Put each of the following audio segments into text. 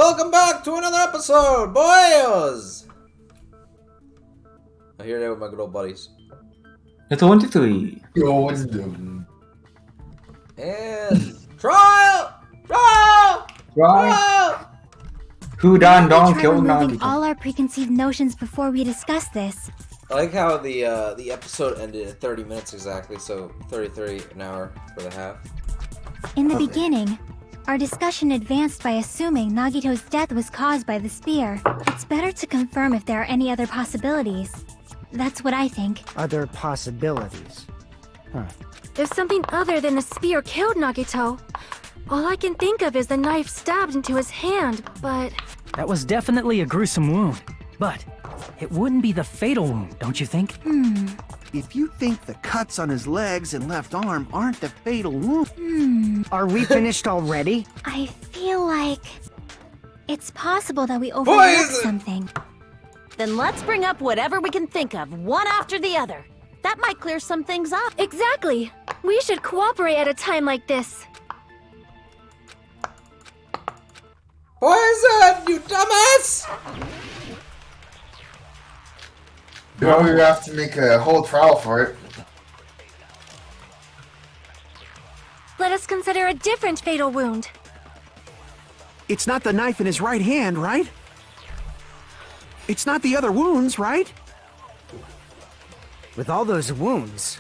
Welcome back to another episode, boys! I'm here with my good old buddies. It's 23. Yo, what's doing? And trial! Trial! Trial! Who done don't Try kill removing Nagito? all our preconceived notions before we discuss this. I like how the episode ended at 30 minutes exactly, so 33 an hour for the half. In the beginning, our discussion advanced by assuming Nagito's death was caused by the spear. It's better to confirm if there are any other possibilities. That's what I think. Other possibilities. Huh. If something other than the spear killed Nagito, all I can think of is the knife stabbed into his hand, but... That was definitely a gruesome wound, but it wouldn't be the fatal wound, don't you think? If you think the cuts on his legs and left arm aren't the fatal wound... Are we finished already? I feel like... it's possible that we overlooked something. Then let's bring up whatever we can think of, one after the other. That might clear some things up. Exactly! We should cooperate at a time like this. Poison, you dumbass! No, we have to make a whole trial for it. Let us consider a different fatal wound. It's not the knife in his right hand, right? It's not the other wounds, right? With all those wounds,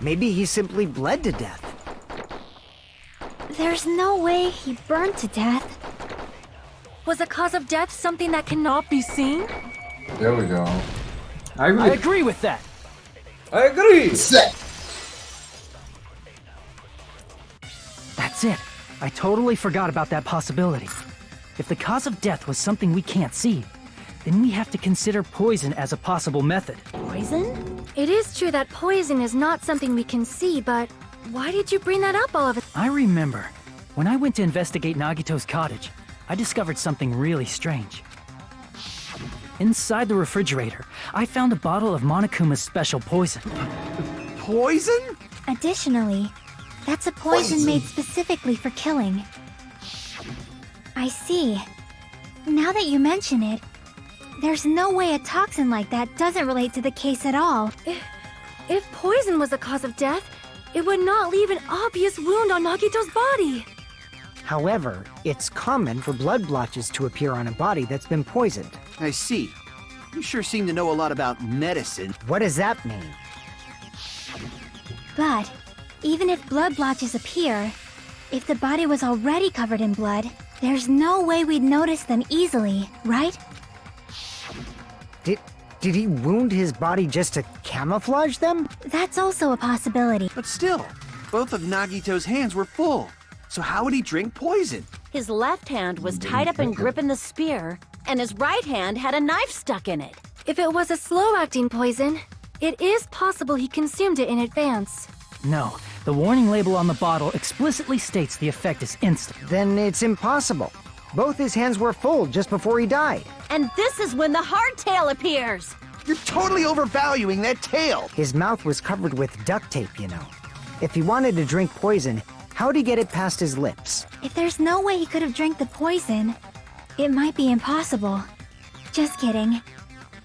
maybe he simply bled to death. There's no way he burned to death. Was the cause of death something that cannot be seen? There we go. I I agree. agree with that. I agree! Set. That's it. I totally forgot about that possibility. If the cause of death was something we can't see, then we have to consider poison as a possible method. Poison? It is true that poison is not something we can see, but why did you bring that up all of it? I remember, when I went to investigate Nagito's cottage, I discovered something really strange. Inside the refrigerator, I found a bottle of Monokuma's special poison. Poison? Additionally, that's a poison made specifically for killing. I see. Now that you mention it, there's no way a toxin like that doesn't relate to the case at all. If poison was the cause of death, it would not leave an obvious wound on Nagito's body. However, it's common for blood blotches to appear on a body that's been poisoned. I see. You sure seem to know a lot about medicine. What does that mean? But, even if blood blotches appear, if the body was already covered in blood, there's no way we'd notice them easily, right? Did he wound his body just to camouflage them? That's also a possibility. But still, both of Nagito's hands were full. So how would he drink poison? His left hand was tied up and gripping the spear, and his right hand had a knife stuck in it. If it was a slow-acting poison, it is possible he consumed it in advance. No, the warning label on the bottle explicitly states the effect is instant. Then it's impossible. Both his hands were full just before he died. And this is when the hardtail appears. You're totally overvaluing that tail. His mouth was covered with duct tape, you know. If he wanted to drink poison, how'd he get it past his lips? If there's no way he could have drank the poison, it might be impossible. Just kidding.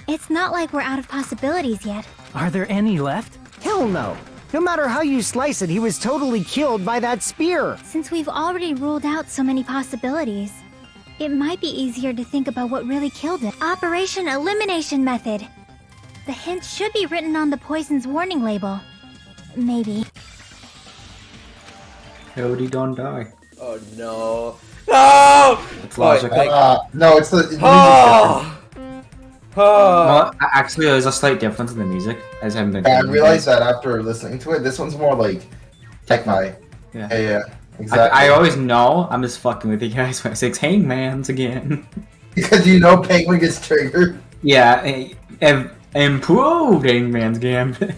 It's not like we're out of possibilities yet. Are there any left? Hell no. No matter how you slice it, he was totally killed by that spear. Since we've already ruled out so many possibilities, it might be easier to think about what really killed him. Operation Elimination Method. The hint should be written on the poison's warning label. Maybe. Cody don't die. Oh no. No! It's logical. No, it's the music's Oh! Oh! Well, actually, there's a slight difference in the music. I just haven't been. different. I realized that after listening to it. This one's more like techno. Yeah. Yeah, exactly. I always know. I'm just fucking with you guys when I say Hangman's again. Because you know Penguin gets triggered. Yeah, improved Hangman's Gambit.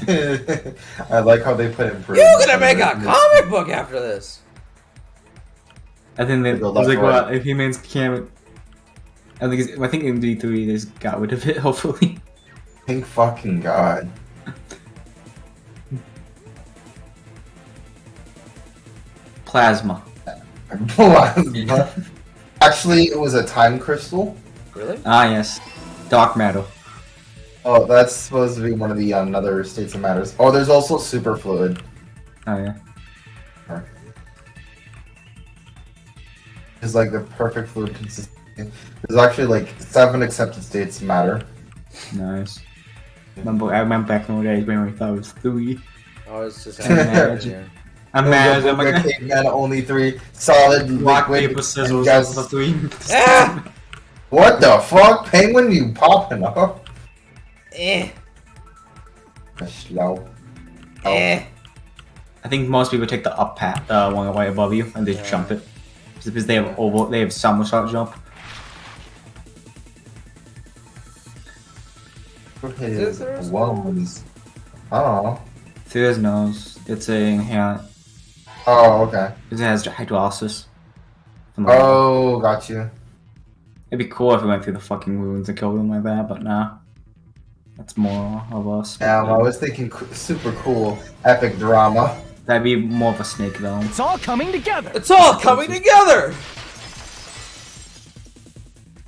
I like how they put improved. You're gonna make a comic book after this! I think that Go was like, left, right. what if Hangman's Gambit? I think in D3 they just got rid of it. Hopefully. Thank fucking god. Plasma. Actually, it was a time crystal. Really? Ah, yes. Dark matter. Oh, that's supposed to be one of the other states of matters. Oh, there's also superfluid. Oh, yeah. It's like the perfect fluid consistency. There's actually like 7 accepted states of matter. Nice. I remember back in the days when we thought it was 3. Oh, it's just Imagine. Imagine Imagine. caveman only 3 solid Rock, liquid. paper, scissors, gas. was 3. Ah! What the fuck? Penguin, you popping up? Eh. Slow. Eh. I think most people take the up path, the one right above you, and they just jump it. Because they have somersault jump. His wounds. Oh. Through his nose, it's a inherent. Oh, okay. It has hydrolysis. Oh, got you. It'd be cool if we went through the fucking wounds and killed him like that, but nah. That's more of us. I was thinking super cool, epic drama. That'd be more of a snake though. It's all coming together. It's all coming together.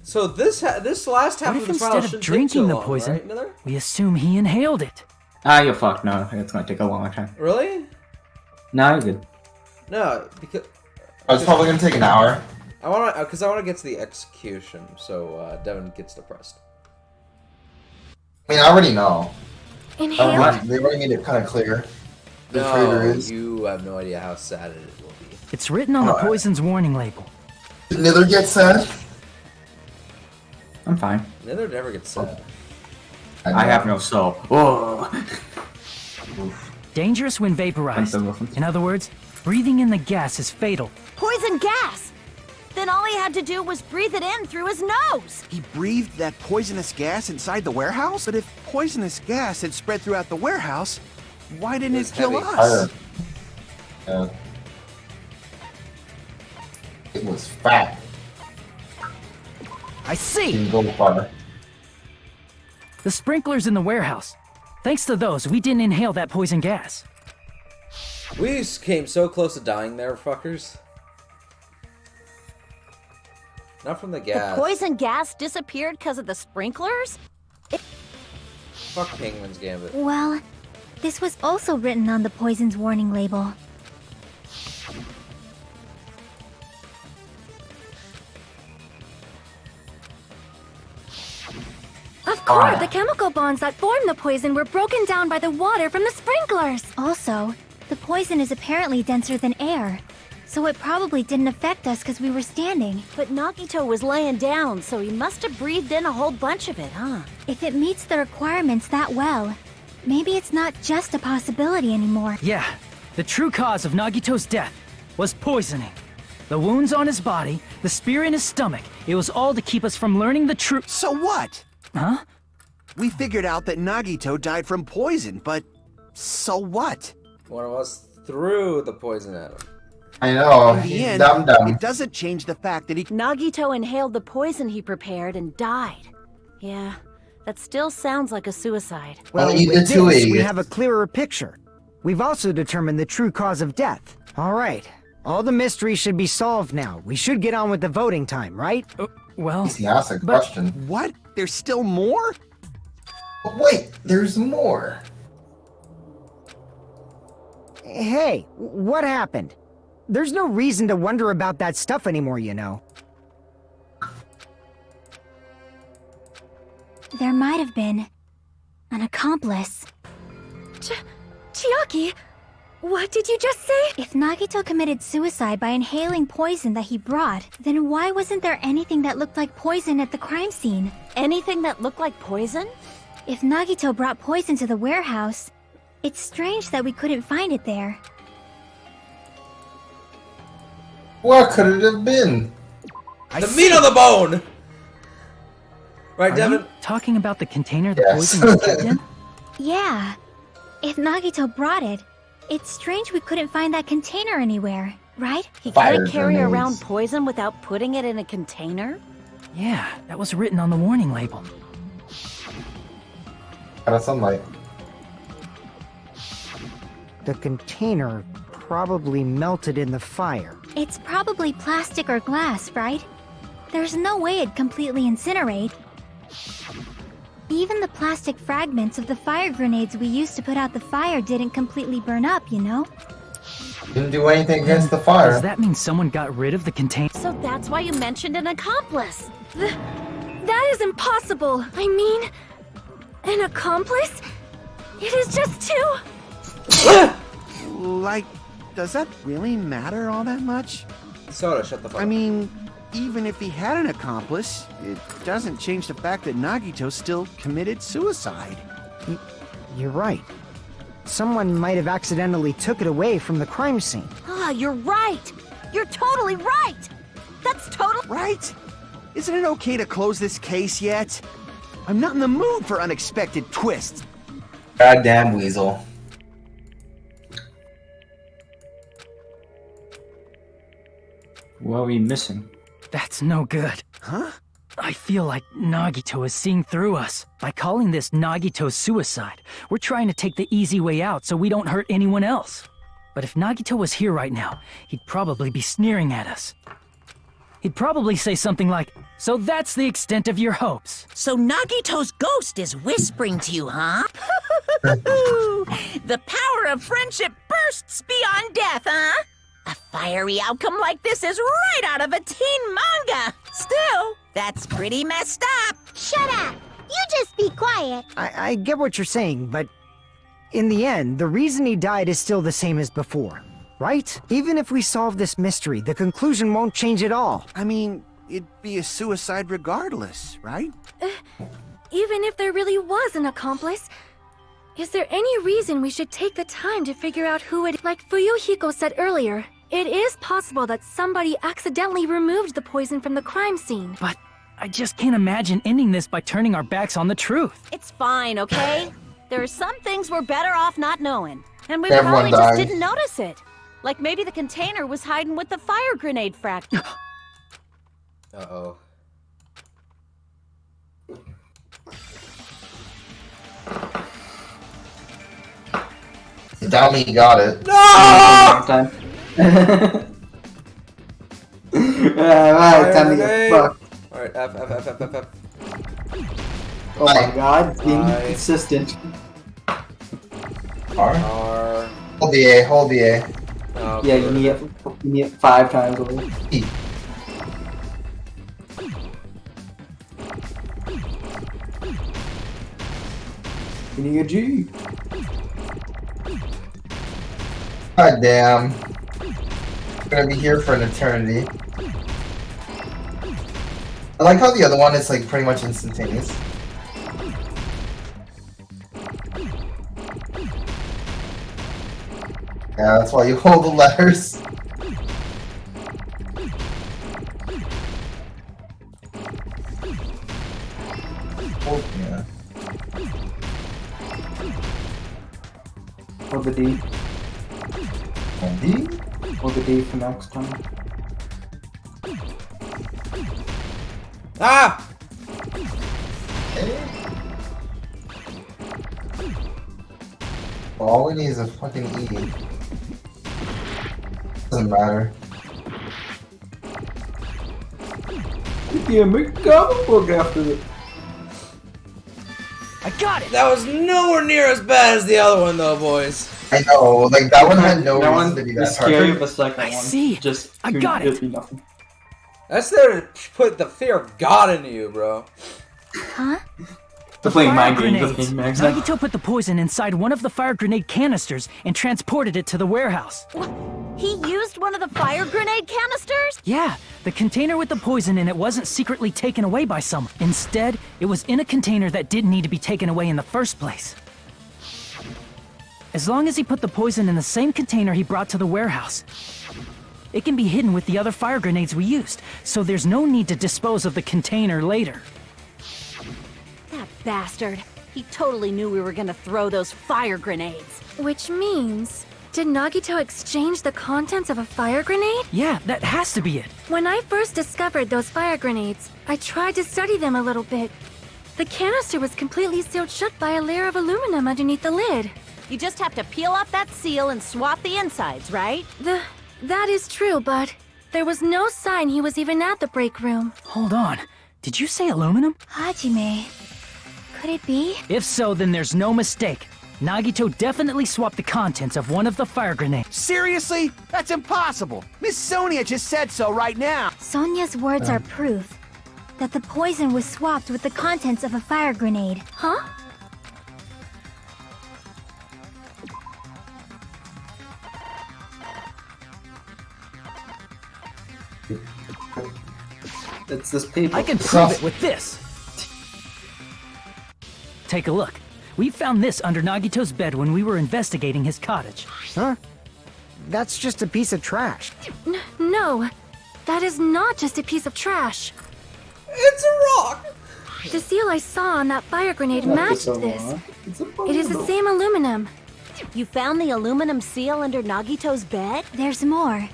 So this last half What of if the trial instead shouldn't of drinking take the too long, poison, right, Miller? we assume he inhaled it? Ah, you're fucked. No, it's gonna take a long time. Really? No, you're good. No, because It's probably gonna take an hour. I want to get to the execution, so Devin gets depressed. I mean, I already know. Inhaled? They already made it kind of clear. The No, traitor is. you have no idea how sad it will be. It's written on the poison's warning label. Nither gets sad. I'm fine. Nether never gets sad. I have no soul. Oh. Dangerous when vaporized. In other words, breathing in the gas is fatal. Poison gas! Then all he had to do was breathe it in through his nose! He breathed that poisonous gas inside the warehouse? But if poisonous gas had spread throughout the warehouse, why didn't it kill heavy. us? It was fat. I see! Didn't go far. The sprinklers in the warehouse. Thanks to those, we didn't inhale that poison gas. We came so close to dying there, fuckers. Not from the gas. The poison gas disappeared because of the sprinklers? Fuck Penguin's Gambit. Well, this was also written on the poison's warning label. Of course, the chemical bonds that form the poison were broken down by the water from the sprinklers. Also, the poison is apparently denser than air, so it probably didn't affect us because we were standing. But Nagito was laying down, so he must have breathed in a whole bunch of it, huh? If it meets the requirements that well, maybe it's not just a possibility anymore. Yeah, the true cause of Nagito's death was poisoning. The wounds on his body, the spear in his stomach, it was all to keep us from learning the truth. So what? Huh? We figured out that Nagito died from poison, but so what? One of us threw the poison at him. I know. In the He's end, dumb. it doesn't change the fact that he... Nagito inhaled the poison he prepared and died. Yeah, that still sounds like a suicide. Well, With you did too, this, we idiot. have a clearer picture. We've also determined the true cause of death. All right. All the mysteries should be solved now. We should get on with the voting time, right? Well, He asked a but- question. What? There's still more? But wait, there's more. Hey, what happened? There's no reason to wonder about that stuff anymore, you know. There might have been an accomplice. Chiaki, what did you just say? If Nagito committed suicide by inhaling poison that he brought, then why wasn't there anything that looked like poison at the crime scene? Anything that looked like poison? If Nagito brought poison to the warehouse, it's strange that we couldn't find it there. What could it have been? The meat on the bone! Right, Are Devin? you talking about the container the Yes. poison was kept in? Yeah. If Nagito brought it, it's strange we couldn't find that container anywhere, right? He Fire couldn't carry grenades. around poison without putting it in a container? Yeah, that was written on the warning label. Out of sunlight. The container probably melted in the fire. It's probably plastic or glass, right? There's no way it'd completely incinerate. Even the plastic fragments of the fire grenades we used to put out the fire didn't completely burn up, you know? Didn't do anything against the fire. Does that mean someone got rid of the container? So that's why you mentioned an accomplice. That is impossible. I mean, an accomplice? It is just too... Like, does that really matter all that much? Soda, shut the fuck up. I mean, even if he had an accomplice, it doesn't change the fact that Nagito still committed suicide. You're right. Someone might have accidentally took it away from the crime scene. Ah, you're right. You're totally right. That's total. Right? Isn't it okay to close this case yet? I'm not in the mood for unexpected twists. Goddamn weasel. What are we missing? That's no good. Huh? I feel like Nagito is seeing through us. By calling this Nagito's suicide, we're trying to take the easy way out so we don't hurt anyone else. But if Nagito was here right now, he'd probably be sneering at us. He'd probably say something like, "So that's the extent of your hopes." So Nagito's ghost is whispering to you, huh? The power of friendship bursts beyond death, huh? A fiery outcome like this is right out of a teen manga. Still, that's pretty messed up. Shut up! You just be quiet. I get what you're saying, but in the end, the reason he died is still the same as before, right? Even if we solve this mystery, the conclusion won't change at all. I mean, it'd be a suicide regardless, right? Even if there really was an accomplice, is there any reason we should take the time to figure out who it... Like Fuyuhiko said earlier, it is possible that somebody accidentally removed the poison from the crime scene. But I just can't imagine ending this by turning our backs on the truth. It's fine, okay? There are some things we're better off not knowing. And we Everyone probably just died. didn't notice it. Like maybe the container was hiding with the fire grenade fragment. Uh-oh. Downy got it. No! Time. Time to get fucked. Alright, F. Oh my god, being Bye. consistent. R. R. Hold the A, hold the A. Oh, Yeah, you need it 5 times over. E. You need a G. God damn. I'm gonna be here for an eternity. I like how the other one is like pretty much instantaneous. Yeah, that's why you hold the letters. Oh, yeah. Hold the D. And D? Hold the D for next time. Ah! Okay. All we need is a fucking E. Doesn't matter. Yeah, make a comic book after this. I got it! That was nowhere near as bad as the other one, though, boys. I know, like that one had no that reason one to be is that scary, hard. the second I one see. just I couldn't got it. be nothing. That's there to put the fear of God into you, bro. Huh? They're playing Fire mind games with grenades. me, Max. now. Nagito put the poison inside one of the fire grenade canisters and transported it to the warehouse. He used one of the fire grenade canisters? Yeah, the container with the poison in it wasn't secretly taken away by someone. Instead, it was in a container that didn't need to be taken away in the first place. As long as he put the poison in the same container he brought to the warehouse, it can be hidden with the other fire grenades we used, so there's no need to dispose of the container later. That bastard. He totally knew we were gonna throw those fire grenades. Which means, did Nagito exchange the contents of a fire grenade? Yeah, that has to be it. When I first discovered those fire grenades, I tried to study them a little bit. The canister was completely sealed shut by a layer of aluminum underneath the lid. You just have to peel off that seal and swap the insides, right? The That is true, but there was no sign he was even at the break room. Hold on. Did you say aluminum? Hajime. Could it be? If so, then there's no mistake. Nagito definitely swapped the contents of one of the fire grenades. Seriously? That's impossible. Miss Sonia just said so right now. Sonia's words are proof that the poison was swapped with the contents of a fire grenade. Huh? It's this paper. I can prove it with this. Take a look. We found this under Nagito's bed when we were investigating his cottage. Huh? That's just a piece of trash. No, that is not just a piece of trash. It's a rock! The seal I saw on that fire grenade matched this. It is the same aluminum. You found the aluminum seal under Nagito's bed? There's more.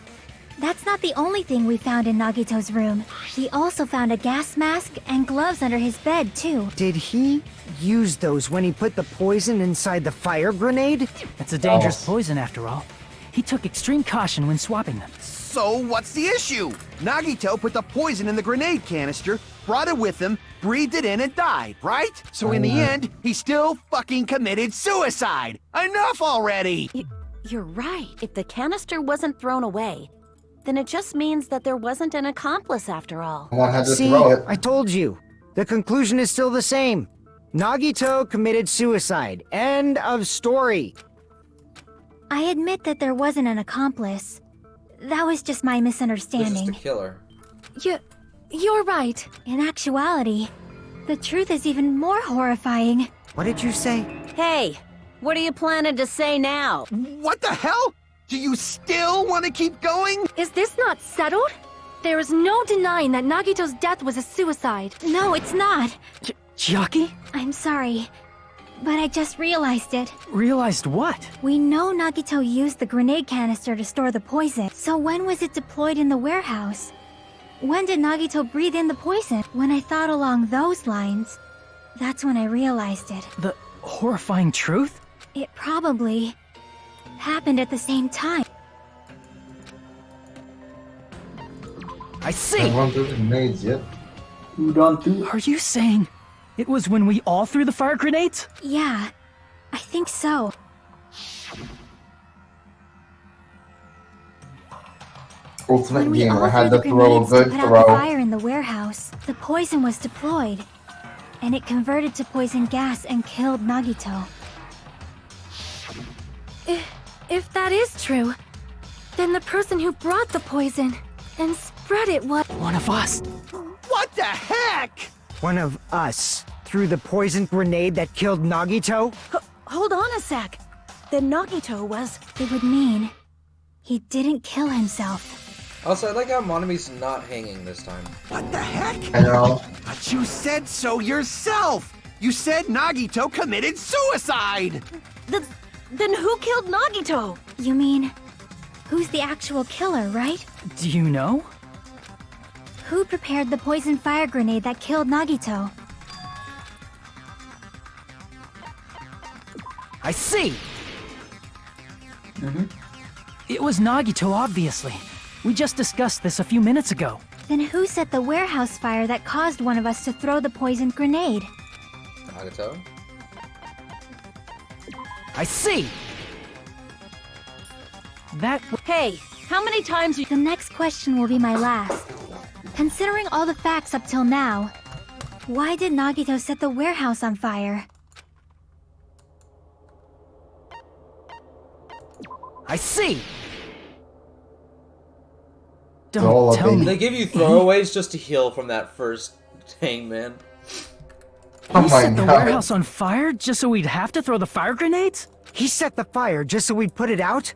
That's not the only thing we found in Nagito's room. We also found a gas mask and gloves under his bed, too. Did he use those when he put the poison inside the fire grenade? It's a dangerous poison after all. He took extreme caution when swapping them. So what's the issue? Nagito put the poison in the grenade canister, brought it with him, breathed it in, and died, right? So in the end, he still fucking committed suicide. Enough already! You're right. If the canister wasn't thrown away, then it just means that there wasn't an accomplice after all. Someone had to See, throw it. I told you. The conclusion is still the same. Nagito committed suicide. End of story. I admit that there wasn't an accomplice. That was just my This is the misunderstanding. killer. You're right. In actuality, the truth is even more horrifying. What did you say? Hey, what are you planning to say now? What the hell? Do you still want to keep going? Is this not settled? There is no denying that Nagito's death was a suicide. No, it's not. Chiaki? I'm sorry, but I just realized it. Realized what? We know Nagito used the grenade canister to store the poison. So when was it deployed in the warehouse? When did Nagito breathe in the poison? When I thought along those lines, that's when I realized it. The horrifying truth? It probably happened at the same time. I see! Everyone threw grenades, yep. Are you saying it was when we all threw the fire grenades? Yeah, I think so. Ultimate When we Gamer all had threw to the throw a grenades to good put out the throw. fire in the warehouse, the poison was deployed, and it converted to poison gas and killed Nagito. If that is true, then the person who brought the poison and spread it was... One of us. What the heck? One of us threw the poisoned grenade that killed Nagito? Hold on a sec. Then Nagito was... It would mean he didn't kill himself. Also, I like how Monami's not hanging this time. What the heck? I know. But you said so yourself! You said Nagito committed suicide! Then who killed Nagito? You mean, who's the actual killer, right? Do you know? Who prepared the poison fire grenade that killed Nagito? I see! It was Nagito, obviously. We just discussed this a few minutes ago. Then who set the warehouse fire that caused one of us to throw the poisoned grenade? Nagato? I see! That... Hey, how many times you... The next question will be my last. Considering all the facts up till now, why did Nagito set the warehouse on fire? I see! all Don't a tell baby. me. They give you throwaways just to heal from that first hangman. Oh He my set the god. warehouse on fire just so we'd have to throw the fire grenades? He set the fire just so we'd put it out?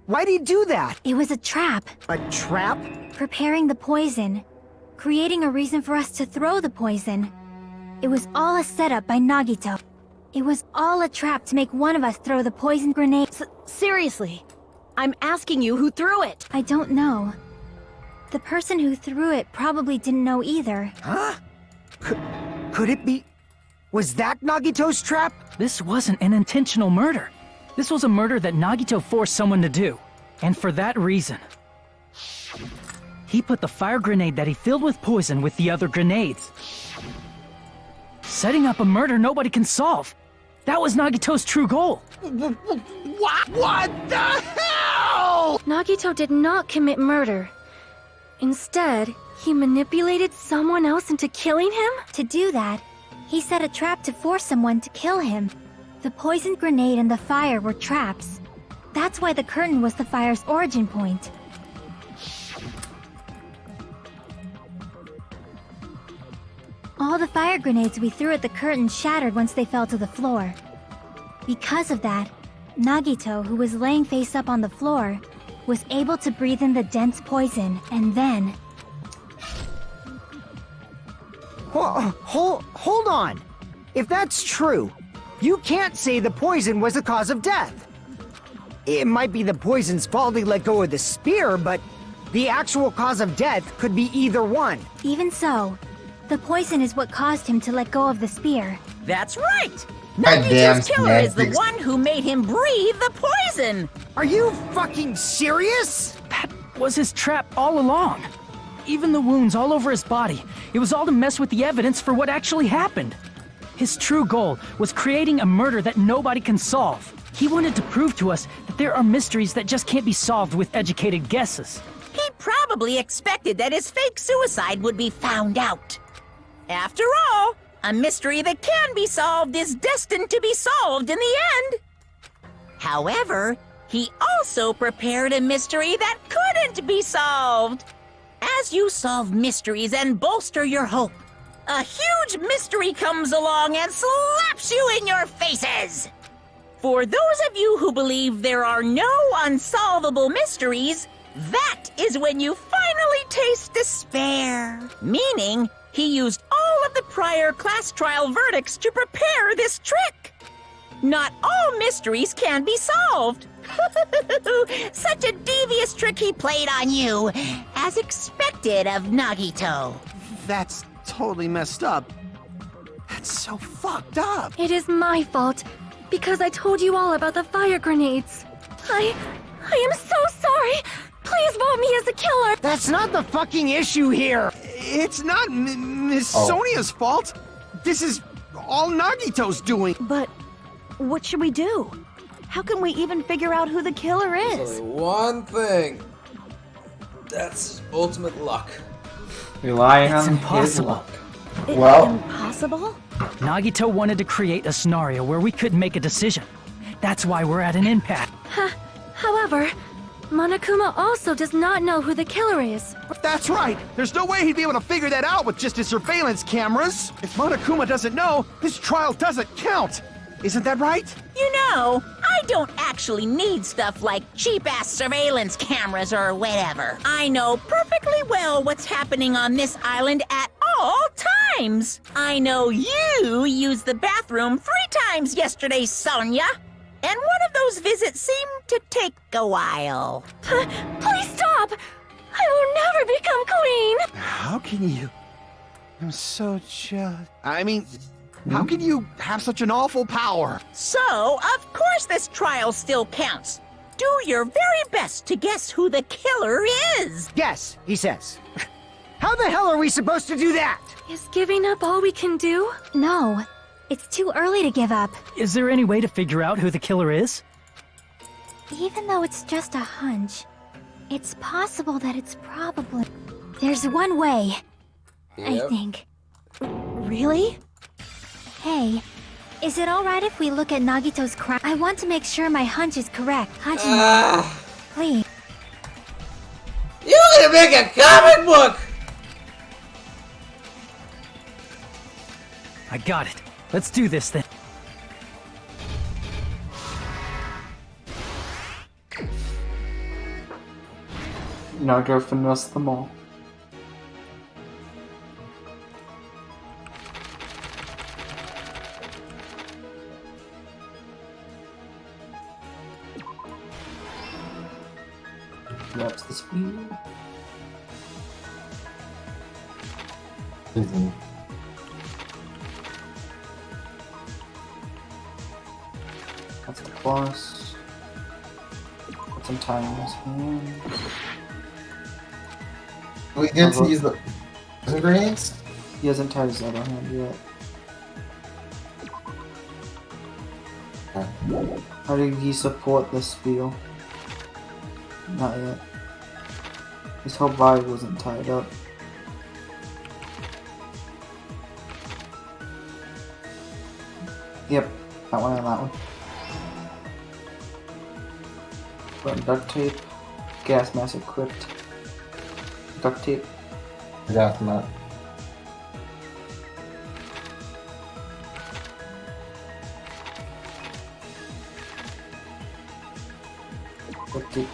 Why'd he do that? It was a trap, A trap? preparing the poison, creating a reason for us to throw the poison. It was all a setup by Nagito. It was all a trap to make one of us throw the poison grenade. Seriously, I'm asking you who threw it. I don't know. The person who threw it probably didn't know either. Huh? Could it be... Was that Nagito's trap? This wasn't an intentional murder. This was a murder that Nagito forced someone to do. And for that reason, he put the fire grenade that he filled with poison with the other grenades. Setting up a murder nobody can solve. That was Nagito's true goal. What the hell? Nagito did not commit murder. Instead, he manipulated someone else into killing him? To do that, he set a trap to force someone to kill him. The poisoned grenade and the fire were traps. That's why the curtain was the fire's origin point. All the fire grenades we threw at the curtain shattered once they fell to the floor. Because of that, Nagito, who was laying face up on the floor, was able to breathe in the dense poison, and then... Hold on. If that's true, you can't say the poison was the cause of death. It might be the poison's fault he let go of the spear, but the actual cause of death could be either one. Even so, the poison is what caused him to let go of the spear. That's right! Goddamn Nagito's killer is the semantics. one who made him breathe the poison! Are you fucking serious? That was his trap all along. Even the wounds all over his body, it was all to mess with the evidence for what actually happened. His true goal was creating a murder that nobody can solve. He wanted to prove to us that there are mysteries that just can't be solved with educated guesses. He probably expected that his fake suicide would be found out. After all, a mystery that can be solved is destined to be solved in the end. However, he also prepared a mystery that couldn't be solved. As you solve mysteries and bolster your hope, a huge mystery comes along and slaps you in your faces. For those of you who believe there are no unsolvable mysteries, that is when you finally taste despair. Meaning, he used all of the prior class trial verdicts to prepare this trick. Not all mysteries can be solved. Such a devious trick he played on you, as expected of Nagito. That's totally messed up. That's so fucked up. It is my fault, because I told you all about the fire grenades. I am so sorry. Please vote me as the killer. That's not the fucking issue here. It's not Miss Sonia's fault. This is all Nagito's doing. But what should we do? How can we even figure out who the killer There's is? only one thing. That's ultimate luck. Relying It's on impossible. his luck. Well- Impossible? Nagito wanted to create a scenario where we couldn't make a decision. That's why we're at an impasse. However, Monokuma also does not know who the killer is. That's right. There's no way he'd be able to figure that out with just his surveillance cameras. If Monokuma doesn't know, his trial doesn't count. Isn't that right? You know, I don't actually need stuff like cheap-ass surveillance cameras or whatever. I know perfectly well what's happening on this island at all times. I know you used the bathroom 3 times yesterday, Sonia. And one of those visits seemed to take a while. Please stop! I will never become queen! How can you? I'm so jealous. I mean, how can you have such an awful power? So, of course this trial still counts. Do your very best to guess who the killer is. Yes, he says. How the hell are we supposed to do that? Is giving up all we can do? No, it's too early to give up. Is there any way to figure out who the killer is? Even though it's just a hunch, it's possible that it's probably... There's one way, I Yep. think. Really? Hey, is it alright if we look at Nagito's crime? I want to make sure my hunch is correct. Hajime, please. You're gonna make a comic book! I got it. Let's do this then. Now go finesse them all. That's the speed. Mhm. That's a plus. That's a hasn't tied his hand. We get to use the poison grenades? He hasn't tied his other hand yet. How did he support the spiel? Not yet. His whole body wasn't tied up. Yep, that one and that one. Button duct tape. Gas mask equipped. Duct tape. Gas mask. Duct tape.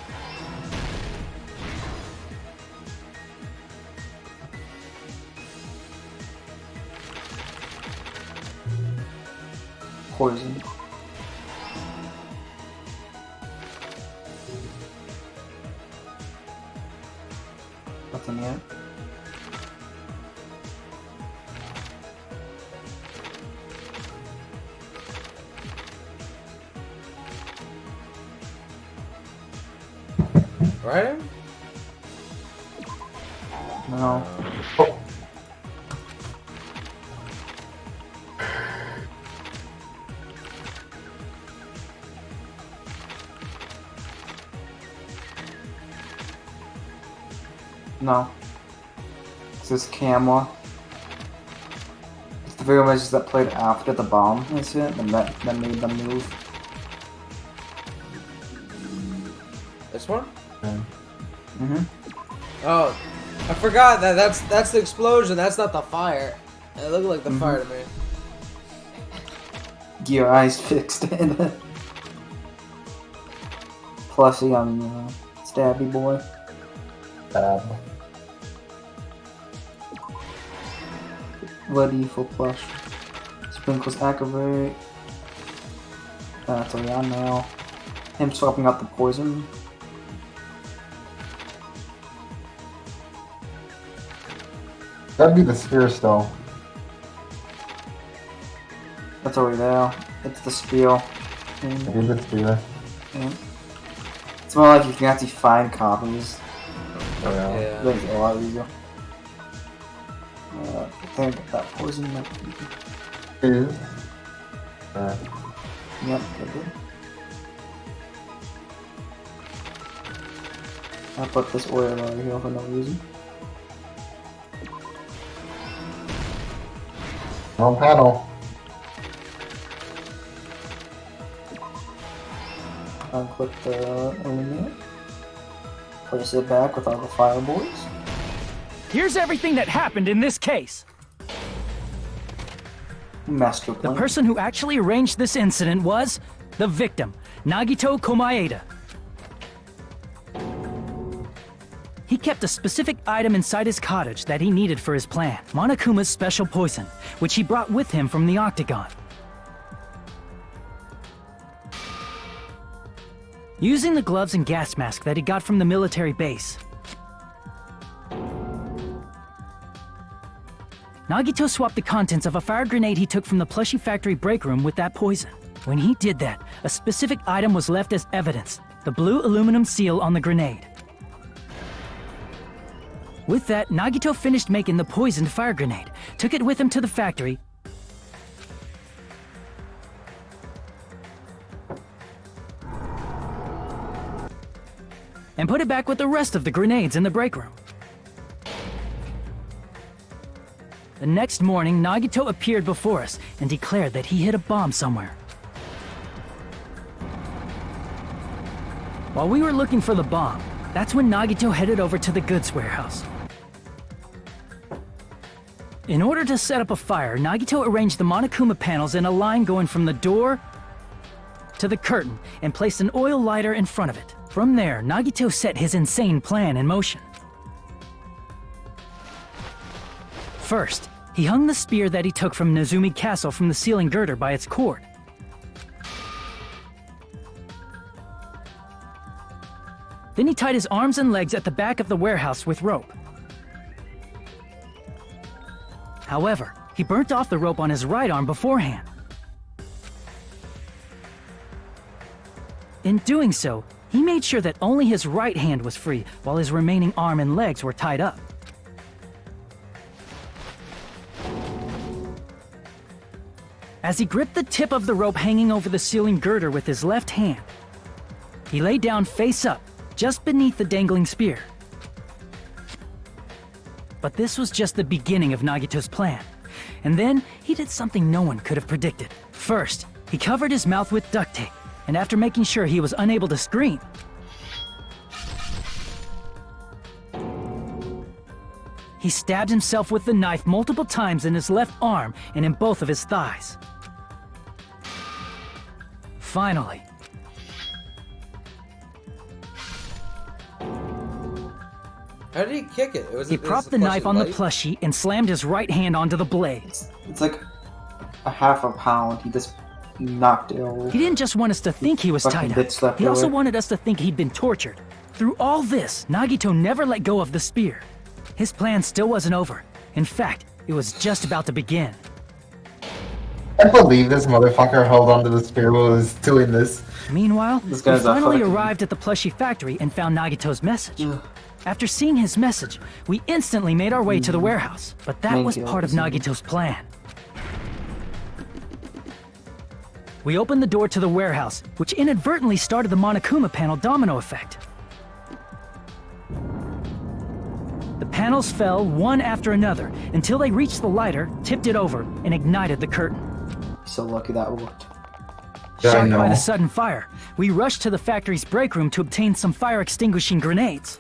Poison. Nothing yet. Right? No. No. It's this camera. It's the video images that played after the bomb incident and that made them move. This one? Mm-hmm. Oh, I forgot that's the explosion. That's not the fire. It looked like the fire to me. Your eyes fixed in it. Plushie on Stabby Boy. Stab. Ready for plush. Sprinkles activate. That's all on now. Him swapping out the poison. That'd be the spear still. That's already there. It's the spiel. Maybe the spear. Yeah. It's more like you can actually find copies. Yeah. It makes it a lot easier. I think that poison might be. Is. Yep, good. I put this oil over here for no reason. Wrong panel. Unclick the illuminator. Place it back with all the fireboys. Here's everything that happened in this case. Master plan. The person who actually arranged this incident was the victim, Nagito Komaeda. He kept a specific item inside his cottage that he needed for his plan, Monokuma's special poison, which he brought with him from the Octagon. Using the gloves and gas mask that he got from the military base, Nagito swapped the contents of a fire grenade he took from the plushie factory break room with that poison. When he did that, a specific item was left as evidence, the blue aluminum seal on the grenade. With that, Nagito finished making the poisoned fire grenade, took it with him to the factory, and put it back with the rest of the grenades in the break room. The next morning, Nagito appeared before us and declared that he hid a bomb somewhere. While we were looking for the bomb, that's when Nagito headed over to the goods warehouse. In order to set up a fire, Nagito arranged the Monokuma panels in a line going from the door to the curtain and placed an oil lighter in front of it. From there, Nagito set his insane plan in motion. First, he hung the spear that he took from Nezumi Castle from the ceiling girder by its cord. Then he tied his arms and legs at the back of the warehouse with rope. However, he burnt off the rope on his right arm beforehand. In doing so, He made sure that only his right hand was free, while his remaining arm and legs were tied up. As he gripped the tip of the rope hanging over the ceiling girder with his left hand, he lay down face up, just beneath the dangling spear. But this was just the beginning of Nagito's plan. And then, he did something no one could have predicted. First, he covered his mouth with duct tape, and after making sure he was unable to scream, he stabbed himself with the knife multiple times in his left arm and in both of his thighs. Finally, How did he kick it? he propped the knife on the plushie and slammed his right hand onto the blade. It's like a half a pound. He just knocked it over. He didn't just want us to think he was Fucking tied bit up. slapped He also away. wanted us to think he'd been tortured. Through all this, Nagito never let go of the spear. His plan still wasn't over. In fact, it was just about to begin. I believe this motherfucker held onto the spear while he was doing this. Meanwhile, we This guy's a finally fucking- arrived at the plushie factory and found Nagito's message. After seeing his message, we instantly made our way to the warehouse. But that Thank was you. part of Nagito's plan. We opened the door to the warehouse, which inadvertently started the Monokuma panel domino effect. The panels fell one after another until they reached the lighter, tipped it over, and ignited the curtain. So lucky that worked. Yeah, I Shocked by know. the sudden fire, we rushed to the factory's break room to obtain some fire-extinguishing grenades.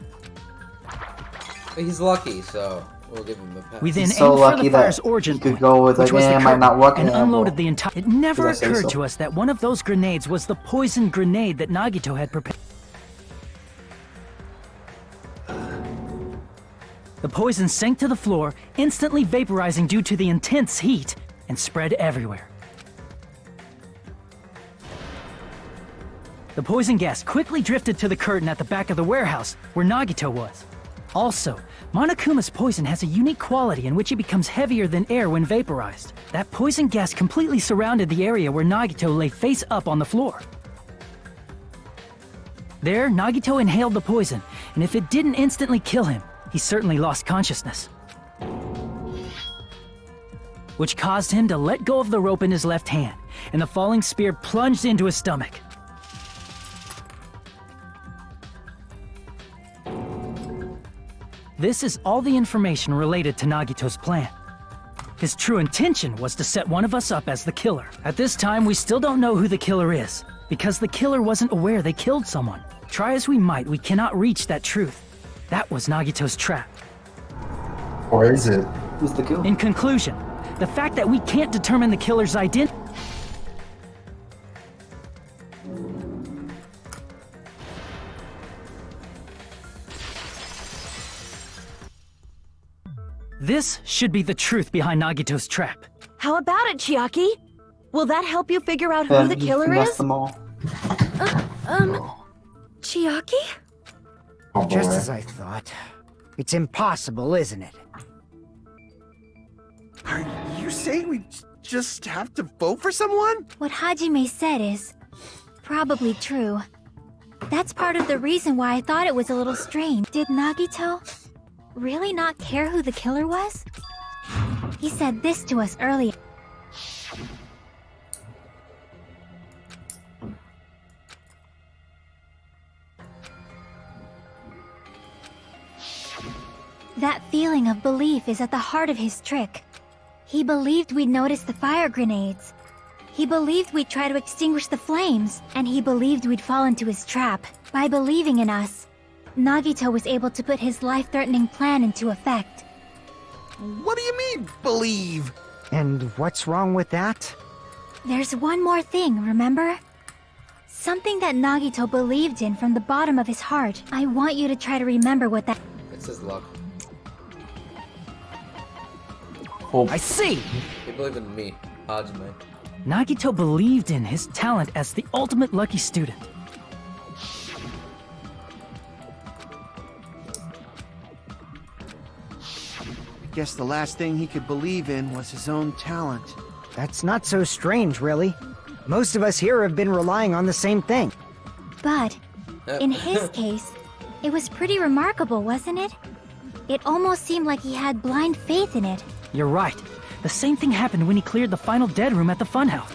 He's lucky, so we'll give him a pass. We then He's so aimed for lucky the that fire's origin he could point, go with, which like, was the it might curtain, not work and in there, unloaded but- the entire. It never Did I say occurred so? to us that one of those grenades was the poison grenade that Nagito had prepared. The poison sank to the floor, instantly vaporizing due to the intense heat, and spread everywhere. The poison gas quickly drifted to the curtain at the back of the warehouse, where Nagito was. Also, Monokuma's poison has a unique quality in which it becomes heavier than air when vaporized. That poison gas completely surrounded the area where Nagito lay face up on the floor. There, Nagito inhaled the poison, and if it didn't instantly kill him, he certainly lost consciousness. Which caused him to let go of the rope in his left hand, and the falling spear plunged into his stomach. This is all the information related to Nagito's plan. His true intention was to set one of us up as the killer. At this time, we still don't know who the killer is, because the killer wasn't aware they killed someone. Try as we might, we cannot reach that truth. That was Nagito's trap. Or is it? Who's the killer? In conclusion, the fact that we can't determine the killer's identity. This should be the truth behind Nagito's trap. How about it, Chiaki? Will that help you figure out who Then the he killer finessed is? them all. Chiaki? Oh boy. Just as I thought. It's impossible, isn't it? Are you saying we just have to vote for someone? What Hajime said is probably true. That's part of the reason why I thought it was a little strange. Did Nagito really not care who the killer was? He said this to us earlier. That feeling of belief is at the heart of his trick. He believed we'd notice the fire grenades. He believed we'd try to extinguish the flames, and he believed we'd fall into his trap. By believing in us, Nagito was able to put his life-threatening plan into effect. What do you mean, believe? And what's wrong with that? There's one more thing, remember? Something that Nagito believed in from the bottom of his heart. I want you to try to remember what that... It's his luck. I see! He believed in me, Hajime. Nagito believed in his talent as the ultimate lucky student. I guess the last thing he could believe in was his own talent. That's not so strange, really. Most of us here have been relying on the same thing. But In his case, it was pretty remarkable, wasn't it? It almost seemed like he had blind faith in it. You're right. The same thing happened when he cleared the final dead room at the funhouse.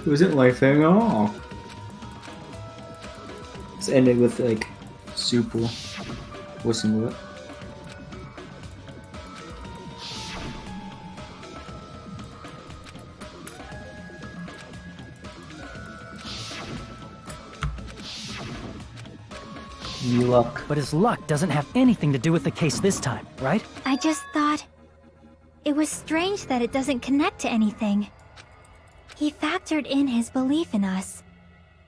It wasn't life at all. It's ended with like super. Listen to it. New luck. But his luck doesn't have anything to do with the case this time, right? I just thought it was strange that it doesn't connect to anything. He factored in his belief in us,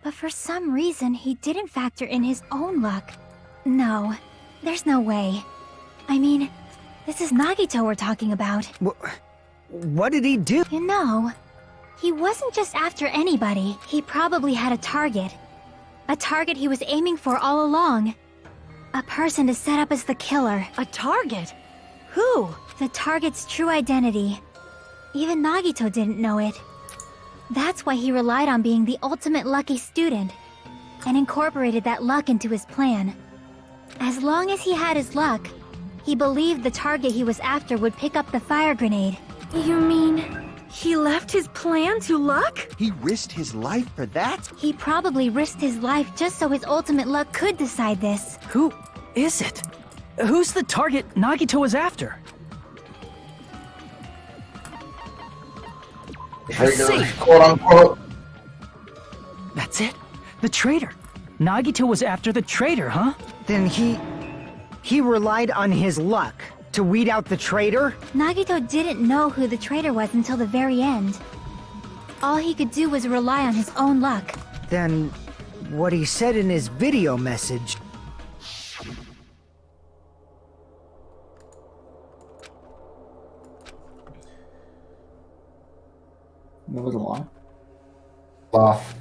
but for some reason he didn't factor in his own luck. No, there's no way. I mean, this is Nagito we're talking about. What did he do? You know, he wasn't just after anybody. He probably had a target. A target he was aiming for all along. A person to set up as the killer. A target? Who? The target's true identity. Even Nagito didn't know it. That's why he relied on being the ultimate lucky student, and incorporated that luck into his plan. As long as he had his luck, he believed the target he was after would pick up the fire grenade. You mean he left his plan to luck? He risked his life for that? He probably risked his life just so his ultimate luck could decide this. Who is it? Who's the target Nagito was after? Traitor, quote unquote. That's it? The traitor. Nagito was after the traitor, huh? Then he relied on his luck to weed out the traitor? Nagito didn't know who the traitor was until the very end. All he could do was rely on his own luck. Then what he said in his video message. What was a lie? Off.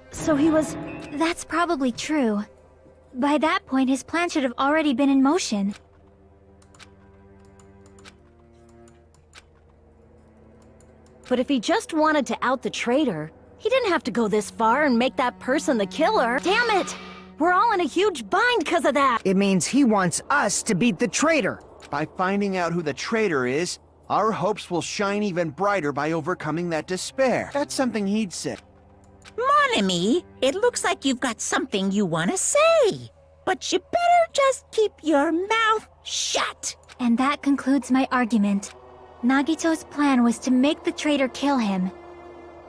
So he was... That's probably true. By that point, his plan should have already been in motion. But if he just wanted to out the traitor, he didn't have to go this far and make that person the killer. Damn it! We're all in a huge bind because of that! It means he wants us to beat the traitor. By finding out who the traitor is, our hopes will shine even brighter by overcoming that despair. That's something he'd say. Mon ami, it looks like you've got something you want to say. But you better just keep your mouth shut. And that concludes my argument. Nagito's plan was to make the traitor kill him.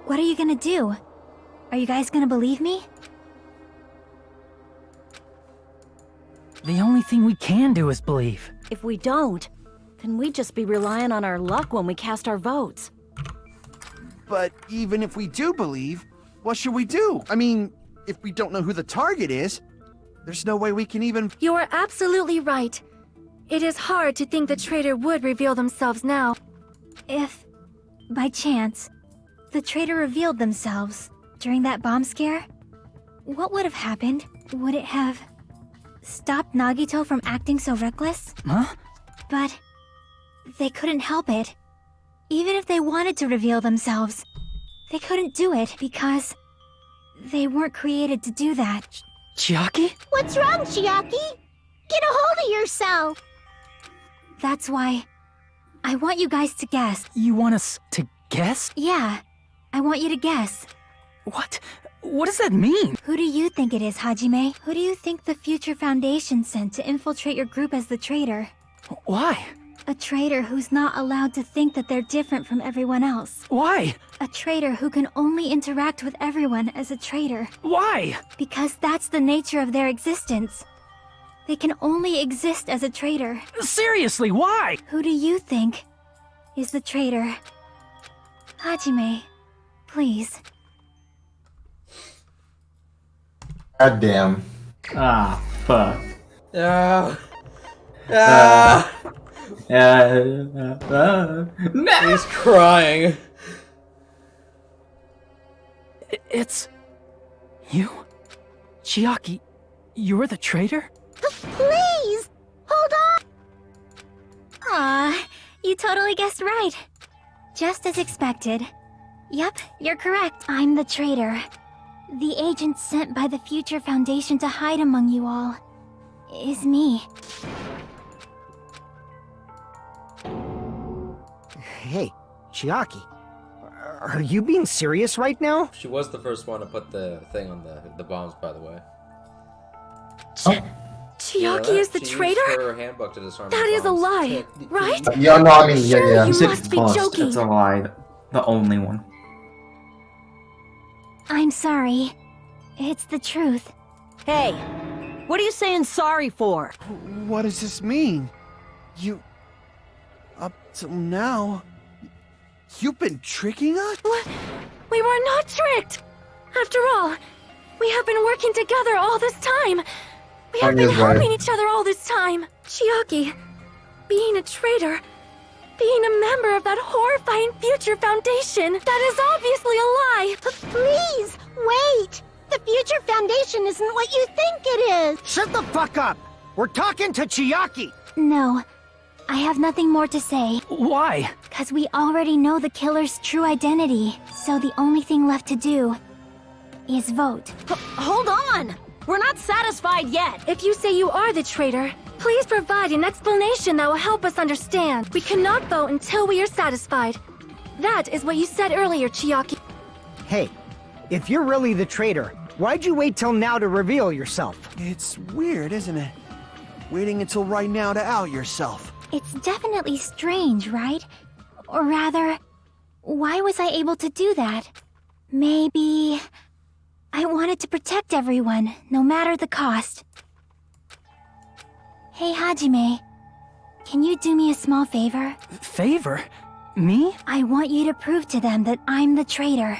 What are you gonna do? Are you guys gonna believe me? The only thing we can do is believe. If we don't, then we'd just be relying on our luck when we cast our votes. But even if we do believe, what should we do? I mean, if we don't know who the target is, there's no way we can even... You are absolutely right. It is hard to think the traitor would reveal themselves now. If, by chance, the traitor revealed themselves during that bomb scare, what would have happened? Would it have stopped Nagito from acting so reckless? Huh? But they couldn't help it. Even if they wanted to reveal themselves, they couldn't do it because they weren't created to do that. Chiaki? What's wrong, Chiaki? Get a hold of yourself! That's why I want you guys to guess. You want us to guess? Yeah, I want you to guess. What? What does that mean? Who do you think it is, Hajime? Who do you think the Future Foundation sent to infiltrate your group as the traitor? Why? A traitor who's not allowed to think that they're different from everyone else. Why? A traitor who can only interact with everyone as a traitor. Why? Because that's the nature of their existence. They can only exist as a traitor. Seriously, why? Who do you think is the traitor? Hajime, please. God damn. Ah, fuck. He's crying. It's... you? Chiaki, you're the traitor? Please! Hold on! Aw, you totally guessed right. Just as expected. Yep, you're correct. I'm the traitor. The agent sent by the Future Foundation to hide among you all is me. Hey, Chiaki. Are you being serious right now? She was the first one to put the thing on the bombs, by the way. Chiaki is the She traitor? used her handbook to disarm That the is a bombs. lie, right? Yeah, no, I mean, yeah, Surely yeah. you said must be bust. joking. It's a lie. The only one. I'm sorry. It's the truth. Hey, what are you saying sorry for? What does this mean? You... Up till now... You've been tricking us? What? We were not tricked! After all, we have been working together all this time. We have been helping each other all this time. Chiaki, being a traitor, being a member of that horrifying Future Foundation, that is obviously a lie. Please, wait! The Future Foundation isn't what you think it is! Shut the fuck up! We're talking to Chiaki! No, I have nothing more to say. Why? Because we already know the killer's true identity, so the only thing left to do is vote. Hold on! We're not satisfied yet! If you say you are the traitor, please provide an explanation that will help us understand. We cannot vote until we are satisfied. That is what you said earlier, Chiaki. Hey, if you're really the traitor, why'd you wait till now to reveal yourself? It's weird, isn't it? Waiting until right now to out yourself. It's definitely strange, right? Or rather, why was I able to do that? Maybe... I wanted to protect everyone, no matter the cost. Hey, Hajime. Can you do me a small favor? Favor? Me? I want you to prove to them that I'm the traitor.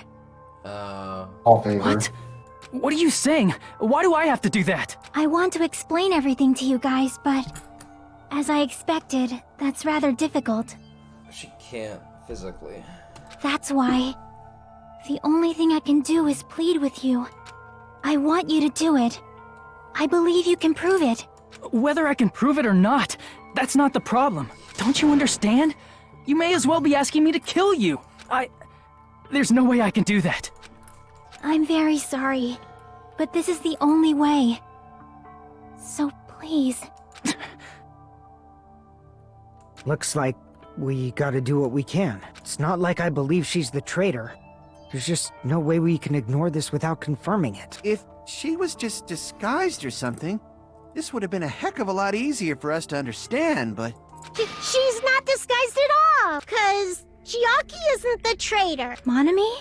All favor. What? What are you saying? Why do I have to do that? I want to explain everything to you guys, but... as I expected, that's rather difficult. She can't physically. That's why... the only thing I can do is plead with you. I want you to do it. I believe you can prove it. Whether I can prove it or not, that's not the problem. Don't you understand? You may as well be asking me to kill you. There's no way I can do that. I'm very sorry, but this is the only way. So please. Looks like we gotta do what we can. It's not like I believe she's the traitor. There's just no way we can ignore this without confirming it. If she was just disguised or something, this would have been a heck of a lot easier for us to understand, but... She's not disguised at all, 'cause Chiaki isn't the traitor. Monami?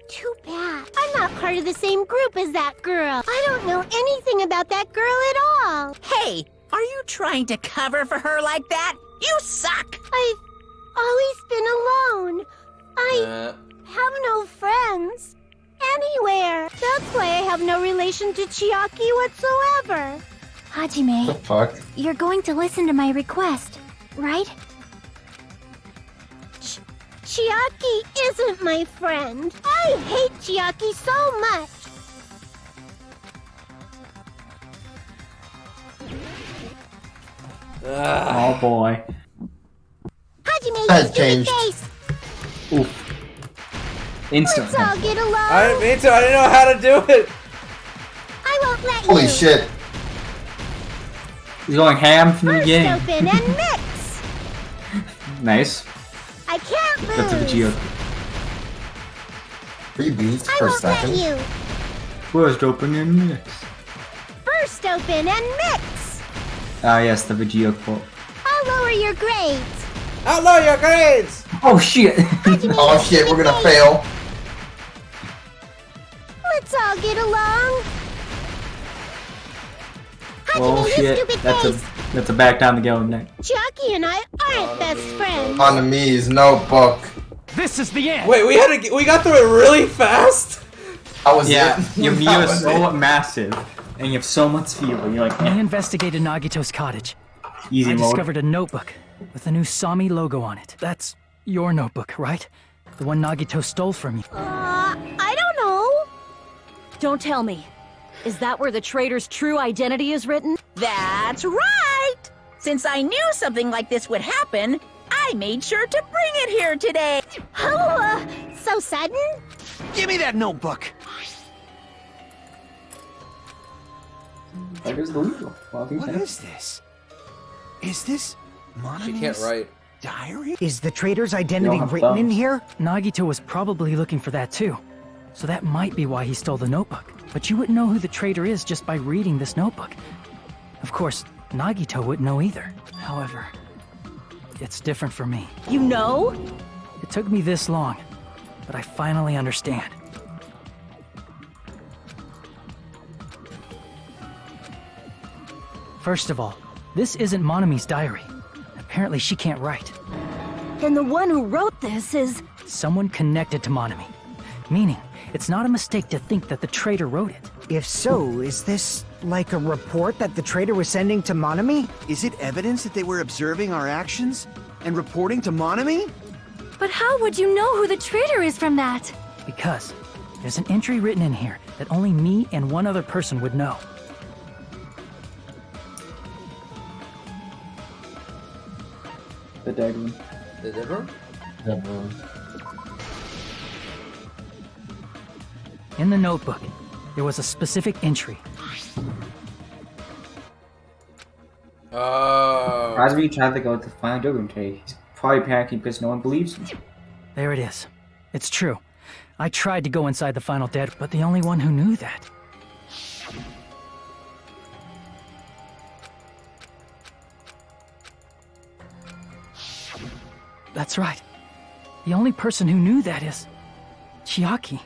Too bad. I'm not part of the same group as that girl. I don't know anything about that girl at all. Hey, are you trying to cover for her like that? You suck! I've always been alone. I have no friends. Anywhere. That's why I have no relation to Chiaki whatsoever. Hajime, The fuck? you're going to listen to my request, right? Chiaki isn't my friend. I hate Chiaki so much. Oh boy. Hajime, That you stupid changed. face. Oof. Instant. Let's all get along. Me too. I didn't know how to do it. I won't let you. Holy shit. He's going ham from the First beginning. open and mix. Nice. I can't lose. That's a Vegeta. 3 beats I per won't let second. you. First open and mix. First open and mix. Ah, yes, the Vegeta quote. I'll lower your grades. Outlaw your grades. Oh shit! Oh shit, we're gonna fail. Let's all get along. Oh you shit! stupid face. That's a back down the going neck. Chiaki and I aren't best friends. On the Mii's notebook. This is the end. Wait, we got through it really fast. That was Yeah, it. your That Mew is was so it. massive, and you have so much feeling. You're like, We investigated Nagito's cottage. easy I mode. discovered a notebook with a new Sami logo on it. That's your notebook, right? The one Nagito stole from you. I don't know. Don't tell me. Is that where the traitor's true identity is written? That's right! Since I knew something like this would happen, I made sure to bring it here today. Oh, so sudden? Give me that notebook. That is illegal. What is this? Is this Monami's She can't write. diary? Is the traitor's identity have written in thumbs. here? Nagito was probably looking for that too. So that might be why he stole the notebook. But you wouldn't know who the traitor is just by reading this notebook. Of course, Nagito wouldn't know either. However, it's different for me. You know? It took me this long, but I finally understand. First of all, this isn't Monami's diary. Apparently she can't write. Then the one who wrote this is... Someone connected to Monami. Meaning, it's not a mistake to think that the traitor wrote it. If so, is this like a report that the traitor was sending to Monami? Is it evidence that they were observing our actions and reporting to Monami? But how would you know who the traitor is from that? Because there's an entry written in here that only me and one other person would know. The dead room. The dead room? In the notebook, there was a specific entry. Oh. Raspberry tried to go to the final dead room today. He's probably panicking because no one believes him. There it is. It's true. I tried to go inside the final dead, but the only one who knew that. That's right. The only person who knew that is... Chiaki.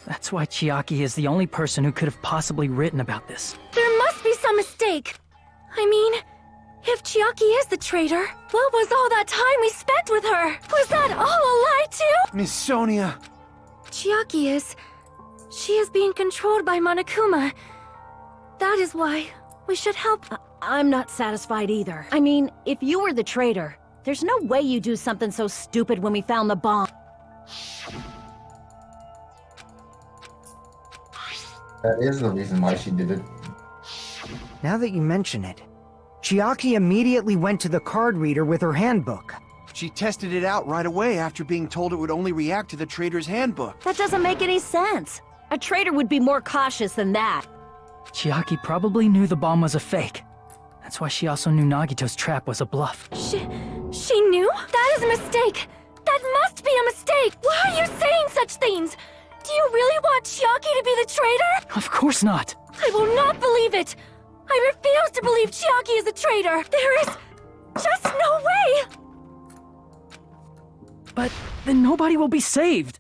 That's why Chiaki is the only person who could have possibly written about this. There must be some mistake. I mean, if Chiaki is the traitor, what was all that time we spent with her? Was that all a lie too? Miss Sonia. Chiaki is... She is being controlled by Monokuma. That is why we should help... I'm not satisfied either. I mean, if you were the traitor, there's no way you do something so stupid when we found the bomb. That is the reason why she did it. Now that you mention it, Chiaki immediately went to the card reader with her handbook. She tested it out right away after being told it would only react to the traitor's handbook. That doesn't make any sense. A traitor would be more cautious than that. Chiaki probably knew the bomb was a fake. That's why she also knew Nagito's trap was a bluff. She knew? That is a mistake. That must be a mistake. Why are you saying such things? Do you really want Chiaki to be the traitor? Of course not. I will not believe it. I refuse to believe Chiaki is a traitor. There is just no way. But then nobody will be saved.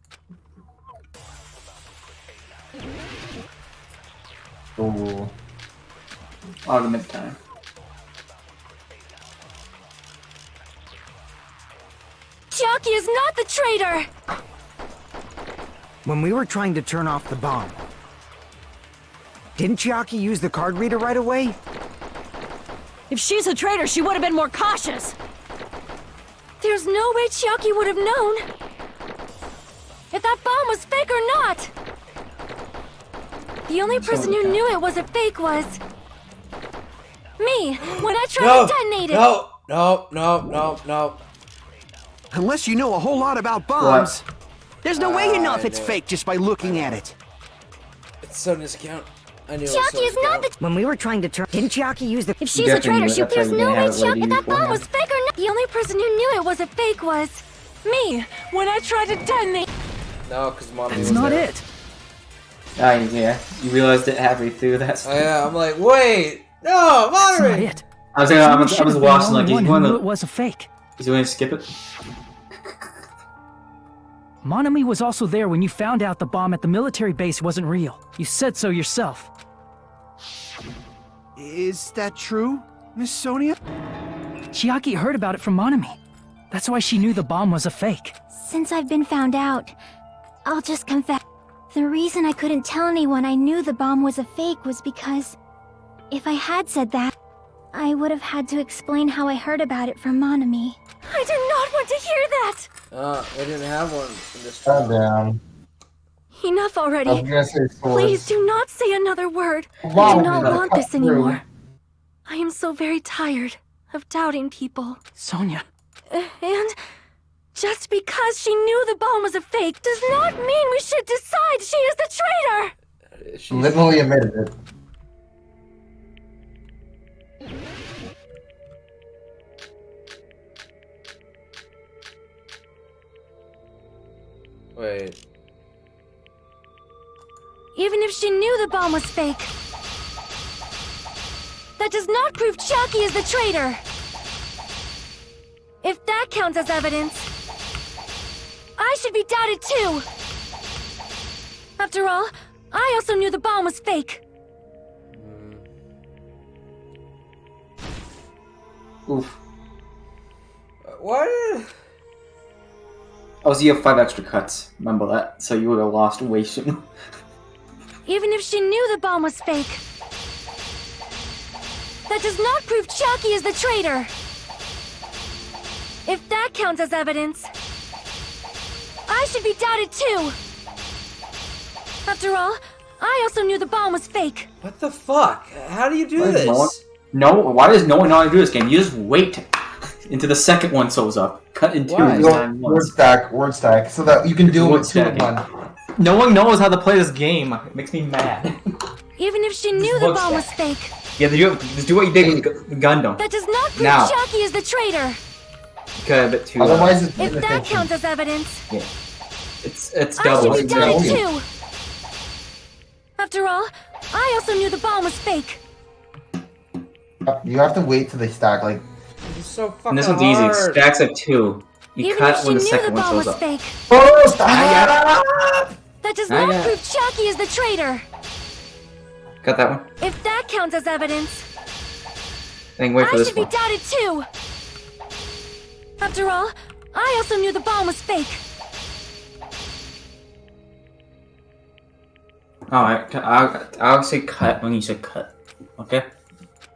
Oh. Argument time. Chiaki is not the traitor. When we were trying to turn off the bomb, didn't Chiaki use the card reader right away? If she's a traitor, she would have been more cautious. There's no way Chiaki would have known if that bomb was fake or not. The only person who knew it was a fake was me when I tried to detonate it. No. Unless you know a whole lot about bombs, there's no way you know if it's fake just by looking at it. It's Sonia's account. I knew Chiaki is not the... When we were trying to turn... Didn't Chiaki use the... If she's a traitor, there's no way Chiaki... If that bomb beforehand. was fake or not... The only person who knew it was a fake was me when I tried to detonate... No, because Mommy That's was not there. it. Yeah. You realized it halfway through. That's. Oh, yeah, I'm like, wait, no, That's not Mommy. it. I was Someone should have been watching the like, only one he's who going knew it to. was a fake. He's going to skip it. Monami was also there when you found out the bomb at the military base wasn't real. You said so yourself. Is that true, Miss Sonia? Chiaki heard about it from Monami. That's why she knew the bomb was a fake. Since I've been found out, I'll just confess. The reason I couldn't tell anyone I knew the bomb was a fake was because if I had said that, I would have had to explain how I heard about it from Monami. I do not want to hear that. They didn't have one in this Calm trial. down. Enough I was already. gonna say Please swords. do not say another word. I Wow, do not that's want this cut through. anymore. I am so very tired of doubting people. Sonia. And Just because she knew the bomb was a fake does not mean we should decide she is the traitor! She literally admitted it. Wait. Even if she knew the bomb was fake, that does not prove Chiaki is the traitor! If that counts as evidence, I should be doubted too! After all, I also knew the bomb was fake. Oof. What? Oh, so you have 5 extra cuts. Remember that? So you would have lost way soon. Even if she knew the bomb was fake, that does not prove Chiaki is the traitor! If that counts as evidence, I should be doubted too! After all, I also knew the bomb was fake. What the fuck? How do you do Why does this? why does no one know how to do this game? You just wait into the second one shows up. Cut in 2 Why? Word stack, so that you can do it with 2 in 1. No one knows how to play this game. It makes me mad. Even if she knew the bomb was fake, Yeah, just do what you did with Gundam. that does not prove Now. Chiaki is the traitor! Okay, a bit too. Otherwise, it's If that inefficient. counts as evidence, Yeah. It's I double. should be doubted double. too! After all, I also knew the bomb was fake. You have to wait till they stack, like... This is so fucking And this one's easy. It hard. stacks at 2. You Even cut if she when the knew second the one bomb shows was up. fake, Oh, stop! that does I not got it. prove Chiaki is the traitor! Cut that one. If that counts as evidence, I think wait for I this should be one. doubted too! After all, I also knew the bomb was fake. Alright, I'll say cut when you say cut. Okay?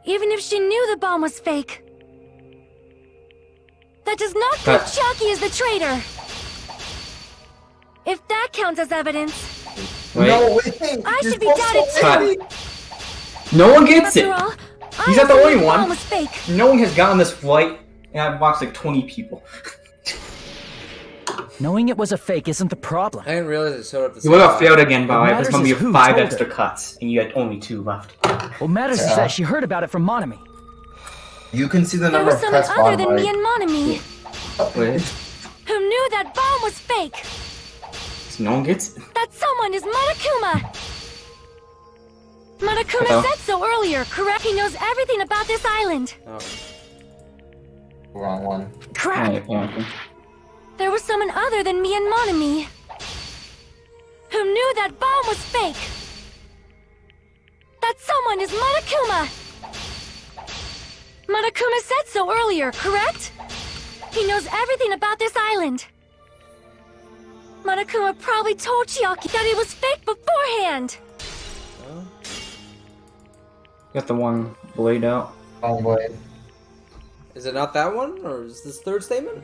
Even if she knew the bomb was fake, that does not prove Cut. Chiaki is the traitor! If that counts as evidence, Wait. No, wait! I You're should be supposed doubted to too! Cut. No one gets After it! all, He's I not the also only knew the one. bomb was fake. No one has gotten this flight, and I've watched like 20 people. Knowing it was a fake isn't the problem. I didn't realize it showed up the You same would have time. failed again, by the way. matters There's gonna be is who 5 told extra her. cuts, and you had only 2 left. What matters is Yeah. that she heard about it from Monami. You can see the There number was of someone cuts other on, than like... me and Monami Wait, who knew that bomb was fake. so no one gets it? That someone is Monokuma. Monokuma Hello? said so earlier, correct? He knows everything about this island. Oh. Wrong one. Crap. Yeah. There was someone other than me and Monami who knew that bomb was fake. That someone is Monokuma. Monokuma said so earlier, correct? He knows everything about this island. Monokuma probably told Chiaki that it was fake beforehand. Got the one blade out. Oh, boy. Is it not that one, or is this third statement?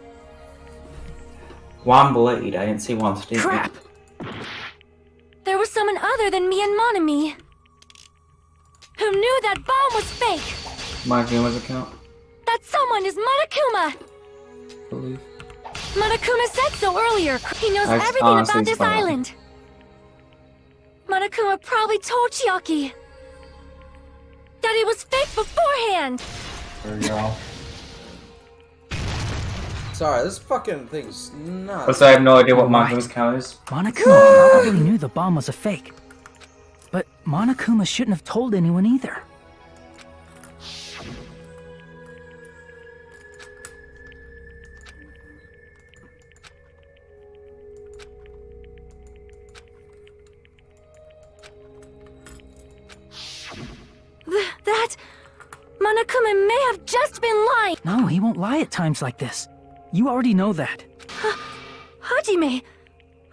One blade. I didn't see one statement. Crap. There was someone other than me and Monami who knew that bomb was fake. My Guma's account. That someone is Monokuma. I believe. Monokuma said so earlier. He knows I everything honestly about this spun out. island. Monokuma probably told Chiaki that it was fake beforehand. There we go. Sorry, this fucking thing's nuts. Also, I have no idea what Right. Guma's account is. Monokuma probably knew the bomb was a fake. But Monokuma shouldn't have told anyone either. That Monokuma may have just been lying. No, he won't lie at times like this. You already know that. Hajime,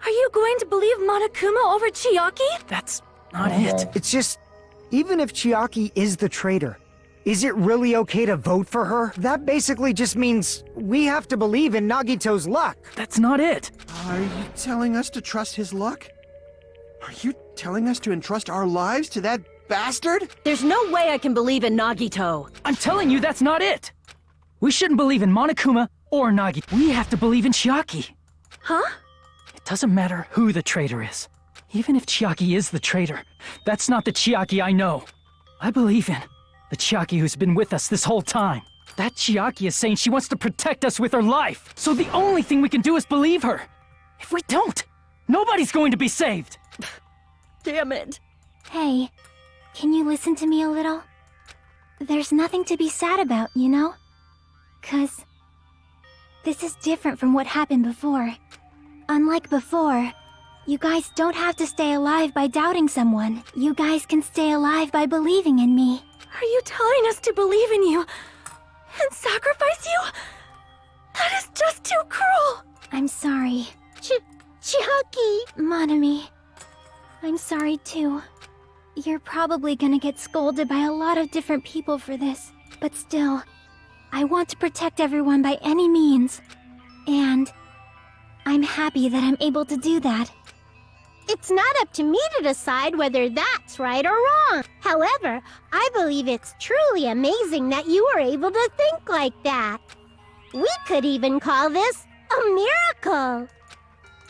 are you going to believe Monokuma over Chiaki? That's not Oh, it. God. It's just, even if Chiaki is the traitor, is it really okay to vote for her? That basically just means we have to believe in Nagito's luck. That's not it. Are you telling us to trust his luck? Are you telling us to entrust our lives to that bastard? There's no way I can believe in Nagito. I'm telling you that's not it. We shouldn't believe in Monokuma or Nagi. We have to believe in Chiaki. Huh? It doesn't matter who the traitor is. Even if Chiaki is the traitor, that's not the Chiaki I know. I believe in the Chiaki who's been with us this whole time. That Chiaki is saying she wants to protect us with her life. So the only thing we can do is believe her. If we don't, nobody's going to be saved. Damn it. Hey, can you listen to me a little? There's nothing to be sad about, you know? 'Cause this is different from what happened before. Unlike before, you guys don't have to stay alive by doubting someone. You guys can stay alive by believing in me. Are you telling us to believe in you and sacrifice you? That is just too cruel. I'm sorry. Chiaki. Monami. I'm sorry too. You're probably gonna get scolded by a lot of different people for this, but still, I want to protect everyone by any means. And I'm happy that I'm able to do that. It's not up to me to decide whether that's right or wrong. However, I believe it's truly amazing that you were able to think like that. We could even call this a miracle.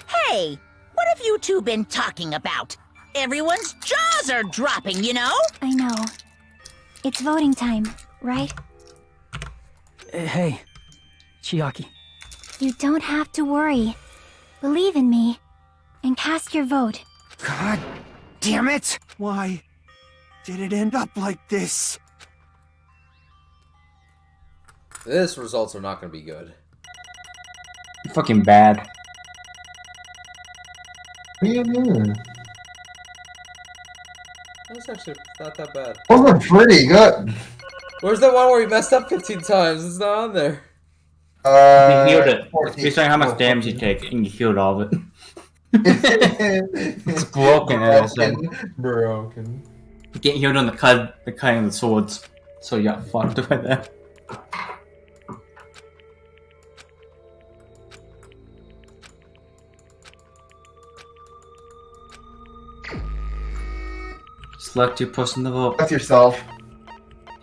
Hey, what have you two been talking about? Everyone's jaws are dropping, you know? I know. It's voting time, right? Hey, Chiaki. You don't have to worry. Believe in me, and cast your vote. God damn it! Why did it end up like this? This results are not going to be good. Fucking bad. What do you mean? That's actually not that bad. Those were pretty good. Where's the one where he messed up 15 times? It's not on there. You healed it. 14. Based on how much damage you take, and you healed all of it. It's broken, as I said. Broken. You get healed on the cutting of the swords, so you got fucked with that. Select your person to vote. That's yourself.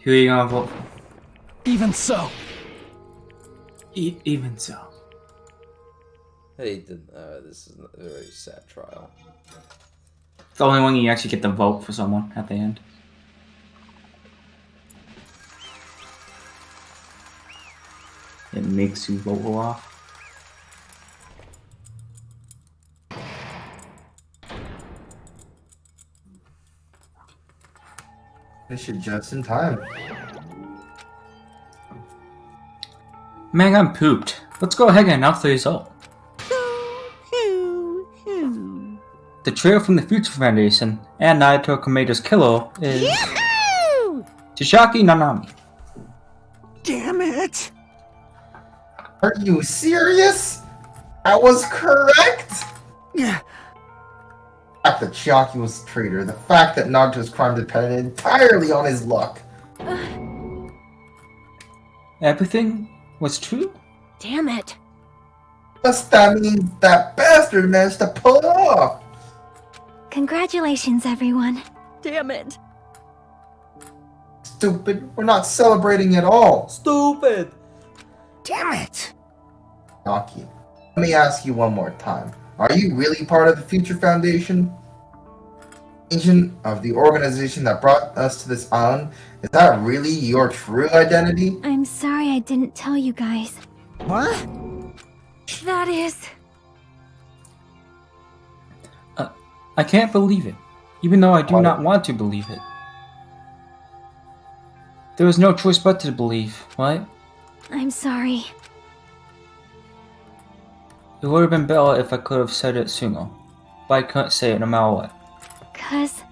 Who are you gonna vote for? Even so. Even so. Hey, this is a very sad trial. It's the only one you actually get to vote for someone at the end. It makes you vote off. Finish it just in time. Man, I'm pooped. Let's go ahead and announce the result. The trio from the Future Foundation and Naito Komeito's killer is Chisaki Nanami. Damn it! Are you serious? That was correct? Yeah. The fact that Chiaki was a traitor, the fact that Nagito's crime depended entirely on his luck. Everything was true? Damn it. Plus, that means that bastard managed to pull it off. Congratulations, everyone. Damn it. Stupid. We're not celebrating at all. Stupid! Damn it! Naki, let me ask you one more time. Are you really part of the Future Foundation? Agent of the organization that brought us to this island? Is that really your true identity? I'm sorry I didn't tell you guys. What? That is... I can't believe it, even though I do not want to believe it. There was no choice but to believe, right? I'm sorry. It would have been better if I could have said it sooner, but I couldn't say it no matter what. 'Cause...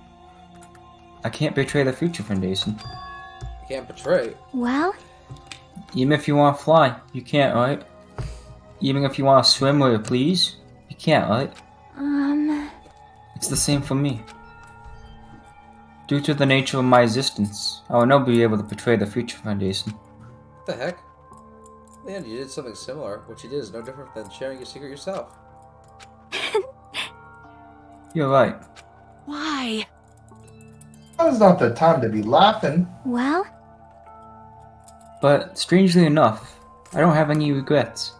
I can't betray the Future Foundation. You can't betray. Well, Even if you want to fly, you can't, right? Even if you want to swim where you please, you can't, right? It's the same for me. Due to the nature of my existence, I will never be able to betray the Future Foundation. What the heck? In the end, you did something similar. What you did is no different than sharing your secret yourself. You're right. Why? Now's not the time to be laughing. well, But strangely enough, I don't have any regrets.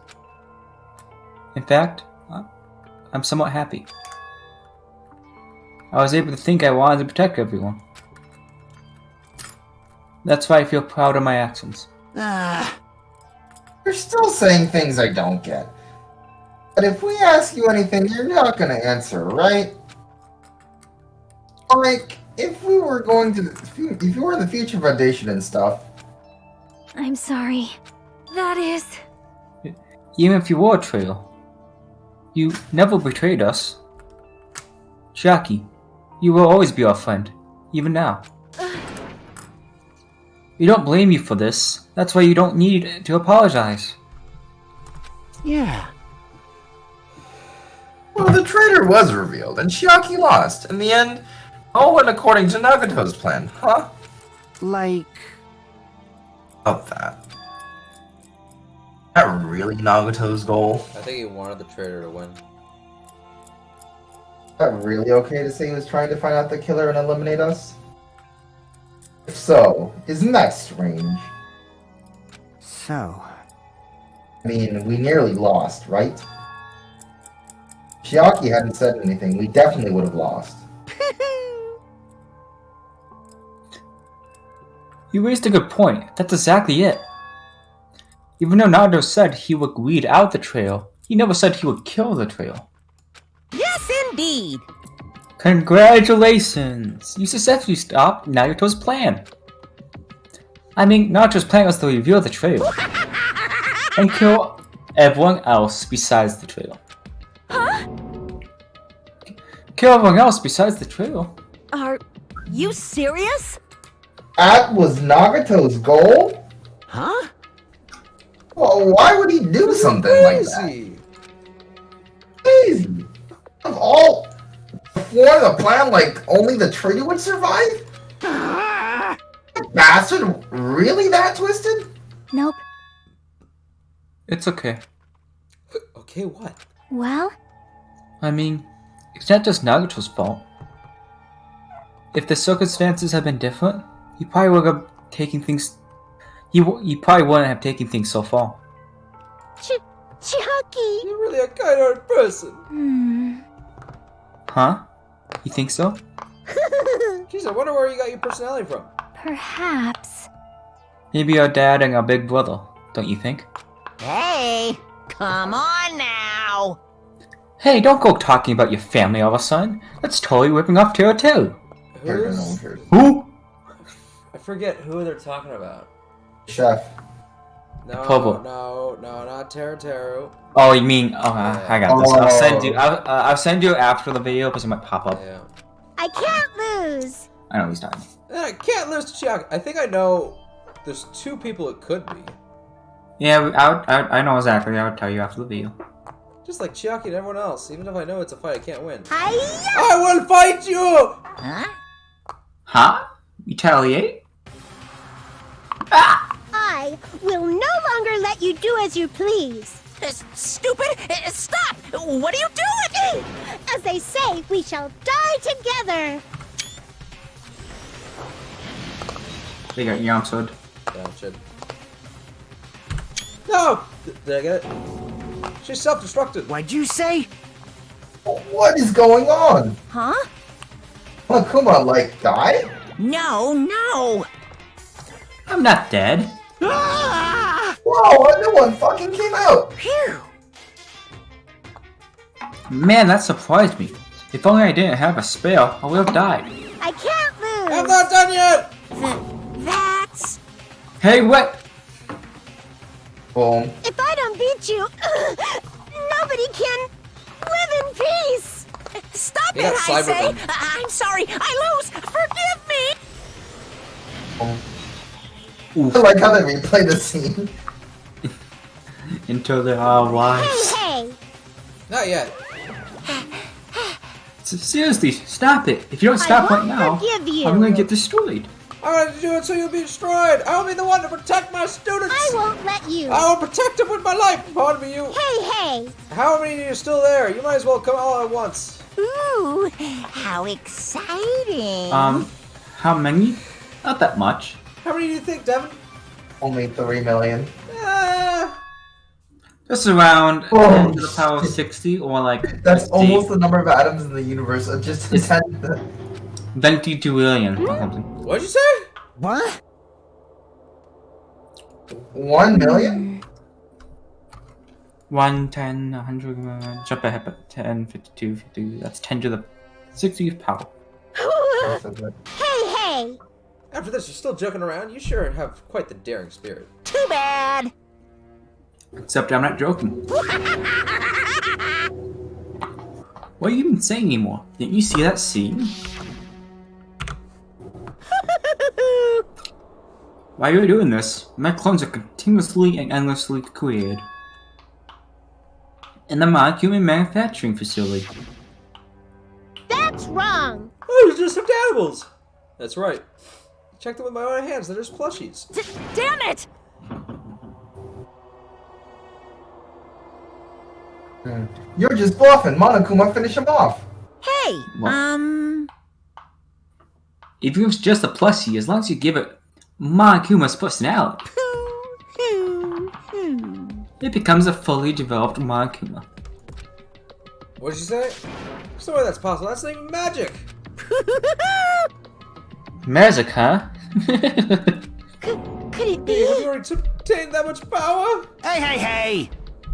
In fact, I'm somewhat happy. I was able to think I wanted to protect everyone. That's why I feel proud of my actions. You're still saying things I don't get. But if we ask you anything, you're not gonna answer, right? Like, if we were going to, if you were in the Future Foundation and stuff. I'm sorry. That is... Even if you were a traitor, you never betrayed us. Chiaki, you will always be our friend, even now. We don't blame you for this. That's why you don't need to apologize. Yeah. Well, the traitor was revealed, and Chiaki lost. In the end, all went according to Nagato's plan, huh? Like... About that. That really Nagato's goal? I think he wanted the traitor to win. Is that really okay to say he was trying to find out the killer and eliminate us? If so, isn't that strange? So... I mean, we nearly lost, right? If Chiaki hadn't said anything, we definitely would have lost. You raised a good point. That's exactly it. Even though Nagato said he would weed out the trail, he never said he would kill the trail. Yes, indeed. Congratulations! You successfully stopped Nagato's plan. I mean, Nagato's plan was to reveal the trail and kill everyone else besides the trail. Huh? Kill everyone else besides the trail. Are you serious? That was Nagato's goal? Huh? Well, why would he do something like that? Crazy. Of all... Before the plan, like, only the traitor would survive? Bastard really that twisted? Nope. It's okay. Okay, what? Well, I mean, it's not just Nagato's fault. If the circumstances had been different, he probably would have taken things... He probably wouldn't have taken things so far. Chiaki! You're really a kind-hearted person. Huh? You think so? Jeez, I wonder where you got your personality from. perhaps. Maybe our dad and our big brother, don't you think? Hey, come on now. Hey, don't go talking about your family all of a sudden. That's totally ripping off Terra too. Who? I forget who they're talking about. Chef. No, Pobo. no, not Teru. Oh, you mean? Oh, I got this. I'll send you. I'll send you after the video because it might pop up. Yeah. I can't lose. I know what he's talking. I can't lose to Chiaki. I think I know. There's two people it could be. Yeah, I know exactly. I would tell you after the video. Just like Chiaki and everyone else. Even if I know it's a fight, I can't win. Hi-ya! I will fight you! Huh? Huh? Retaliate? I will no longer let you do as you please. Stupid! Stop! What are you doing? As they say, we shall die together. They got you answered. Yeah, shit. No! Did I get it? She's self-destructed. What'd you say? What is going on? Huh? Akuma, like, died? No. I'm not dead. Whoa, a new one fucking came out! Phew. Man, that surprised me. If only I didn't have a spell, I would have died. I can't lose. I'm not done yet! That's... Hey, what? Boom. If I don't beat you, nobody can live in peace. Stop You it, got I say! cyberbomb. I'm sorry, I lose! Forgive me! I like how they replay the scene. Into their lives. Hey, Not yet. Seriously, stop it. If you don't I stop right won't now, forgive you. I'm gonna get destroyed. I'm gonna do it so you'll be destroyed. I will be the one to protect my students. I won't let you. I will protect them with my life. Pardon me, you. Hey. How many of you are still there? You might as well come all at once. Ooh, how exciting! How many? Not that much. How many do you think, Devin? Only 3 million. Just around Oh, 10 to the power of 60 or like That's 50. almost the number of atoms in the universe. Just It's- 10. 22 billion or something. What'd you say? What? 1 million? 1, 10, 100, jump ahead, 10, 52, 50. That's 10 to the 60th power. Hey! After this, you're still joking around? You sure have quite the daring spirit. Too bad. Except I'm not joking. What are you even saying anymore? Didn't you see that scene? Why are you doing this? My clones are continuously and endlessly created in the human manufacturing facility. That's wrong! Oh, they're just stuffed animals! That's right. Checked them with my own hands, they're just plushies. Damn it! You're just bluffing. Monokuma, finish him off. Hey, What? If it was just a plushie, as long as you give it Monokuma's personality, it becomes a fully developed Monokuma. What'd you say? There's no way that's possible. That's not even magic. Magic, huh? Could it Hey, have you already obtained that much power? Hey!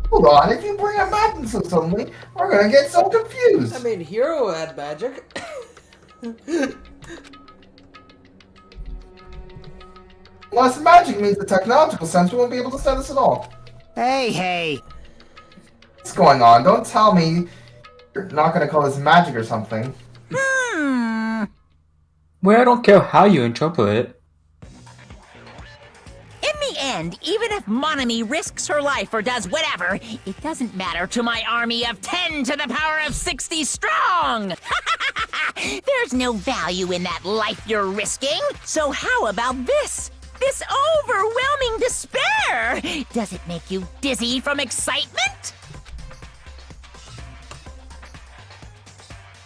Hold on, if you bring him back so suddenly, we're gonna get so confused. I mean, Hero had magic. Unless magic means the technological sense, we won't be able to study this at all. Hey! What's going on? Don't tell me you're not gonna call this magic or something. Well, I don't care how you interpret it. in the end, even if Monami risks her life or does whatever, it doesn't matter to my army of 10 to the power of 60 strong! There's no value in that life you're risking. So how about this? This overwhelming despair! Does it make you dizzy from excitement?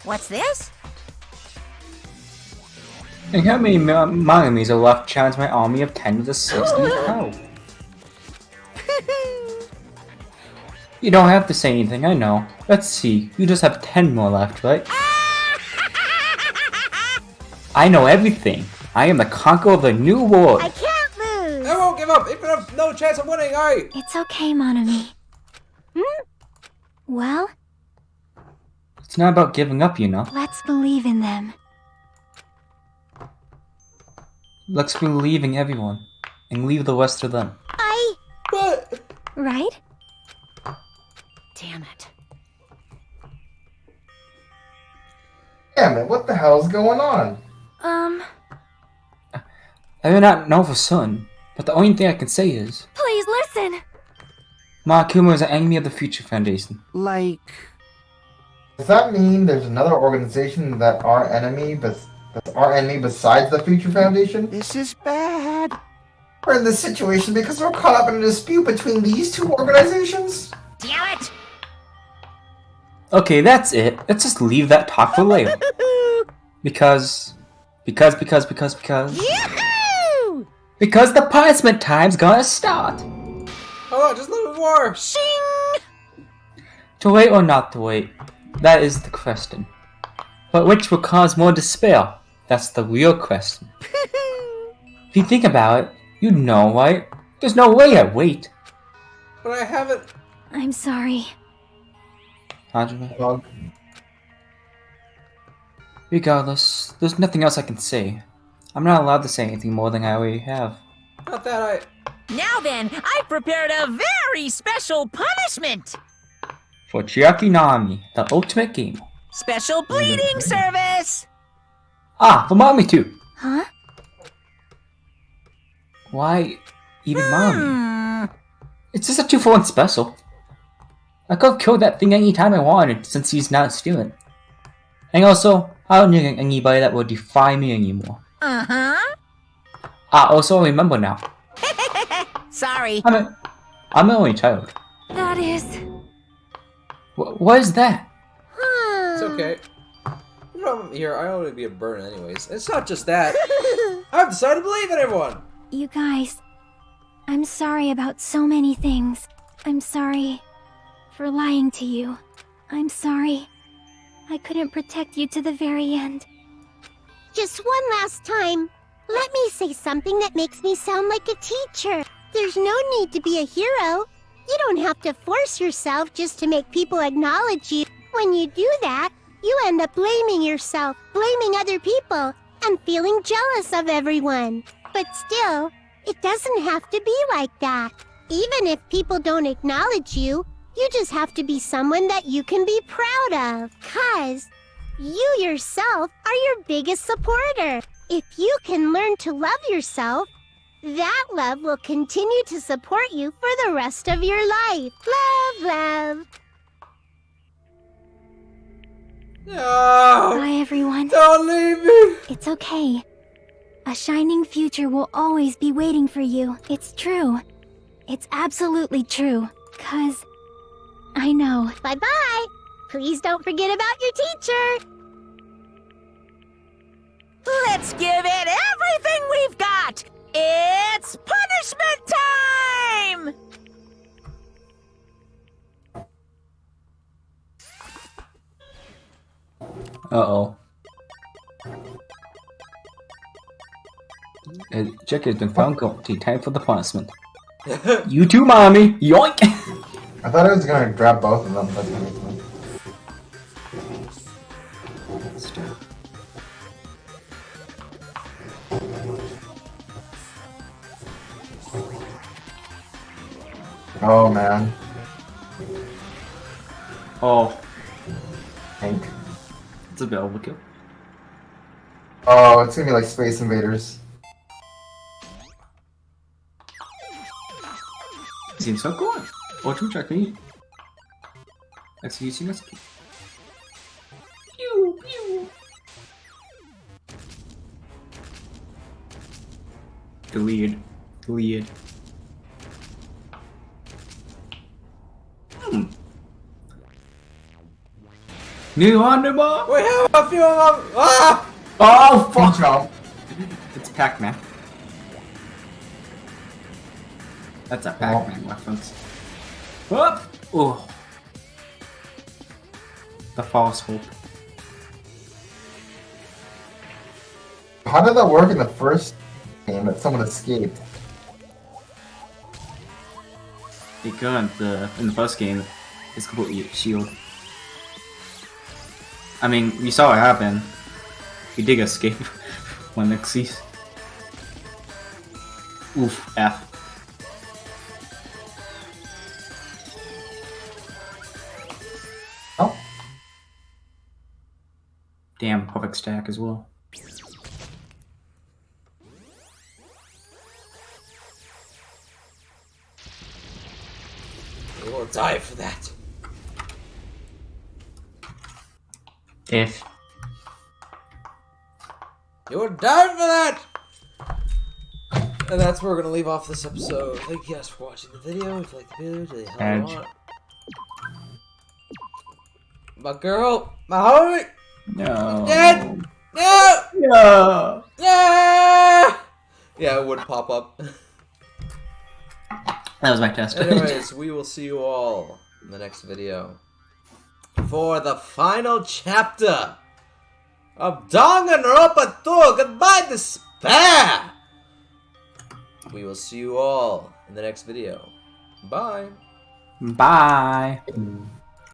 What's this? And how many Monomies are left challenge my army of 10 to the 60 power? You don't have to say anything, I know. Let's see, you just have 10 more left, right? I know everything. I am the conqueror of the new world. I can't lose! I won't give up, even if no chance of winning, alright? It's okay, Monami. Well, It's not about giving up, you know. let's believe in them. Let's believe in everyone, and leave the rest to them. But... Right? Damn it. Damn it, what the hell's going on? I do not know for certain, but the only thing I can say is, Please listen. Monokuma is an enemy of the Future Foundation. Like... Does that mean there's another organization that's our enemy besides the Future Foundation? This is bad. We're in this situation because we're caught up in a dispute between these two organizations? Damn it! Okay, that's it. Let's just leave that talk for later. Because Yahoo! Because the punishment time's gonna start. Hold on, just a little bit more. Shing! To wait or not to wait, that is the question. But which will cause more despair? That's the real question. If you think about it, you know, right? There's no way I'd wait. But I haven't... I'm sorry. Hajime. Regardless, there's nothing else I can say. I'm not allowed to say anything more than I already have. Not that I... Now then, I've prepared a very special punishment! For Chiaki Nami, the ultimate game. Special bleeding service! Ah, for Mommy too. Huh? Why even Mommy? It's just a 2-for-1 special. I could have killed that thing anytime I wanted since he's not stealing. And also, I don't need anybody that will defy me anymore. Uh-huh. Ah, also remember now. Sorry. I'm an only child. That is... What is that? It's okay. You know, I'm here, I want to be a burn anyways. It's not just that. I've decided to believe in everyone. You guys, I'm sorry about so many things. I'm sorry for lying to you. I'm sorry. I couldn't protect you to the very end. Just one last time, let me say something that makes me sound like a teacher. There's no need to be a hero. You don't have to force yourself just to make people acknowledge you. When you do that, you end up blaming yourself, blaming other people, and feeling jealous of everyone. But still, it doesn't have to be like that. Even if people don't acknowledge you, you just have to be someone that you can be proud of. 'Cause you yourself are your biggest supporter. If you can learn to love yourself, that love will continue to support you for the rest of your life. Love, love. No! Bye, everyone. Don't leave me! It's okay. A shining future will always be waiting for you. It's true. It's absolutely true. 'Cause I know. Bye-bye. Please don't forget about your teacher. Let's give it everything we've got! It's punishment time! Uh-oh. Check has been found guilty. Time for the punishment. You too, mommy! Yoink! I thought I was gonna grab both of them. That's gonna be fun. Oh man. Oh. Hank. It's a bit overkill. Oh, it's gonna be like Space Invaders. Seems so cool. Watch track me. Executing us. Pew pew. Deleted. Deleted. New Underbar? We have a few of them! Ah! Oh, fuck! Jump. It's Pac-Man. That's a Pac-Man reference. Whoop! Oh. The false hope. How did that work in the first game that someone escaped? It couldn't. In the first game, it's completely shield. I mean, we saw what happened. We did escape when it ceased. Oof, F. Oh. Damn, perfect stack as well. We will die for that. If. You will die for that! And that's where we're gonna leave off this episode. Thank you guys for watching the video. If you like the video, do the hell you want. My girl, my homie! No. Dead! No! No! Yeah! Yeah, it would pop up. That was my test. Anyways, we will see you all in the next video for the final chapter of Danganronpa 2. Goodbye, despair! We will see you all in the next video. Bye. Bye.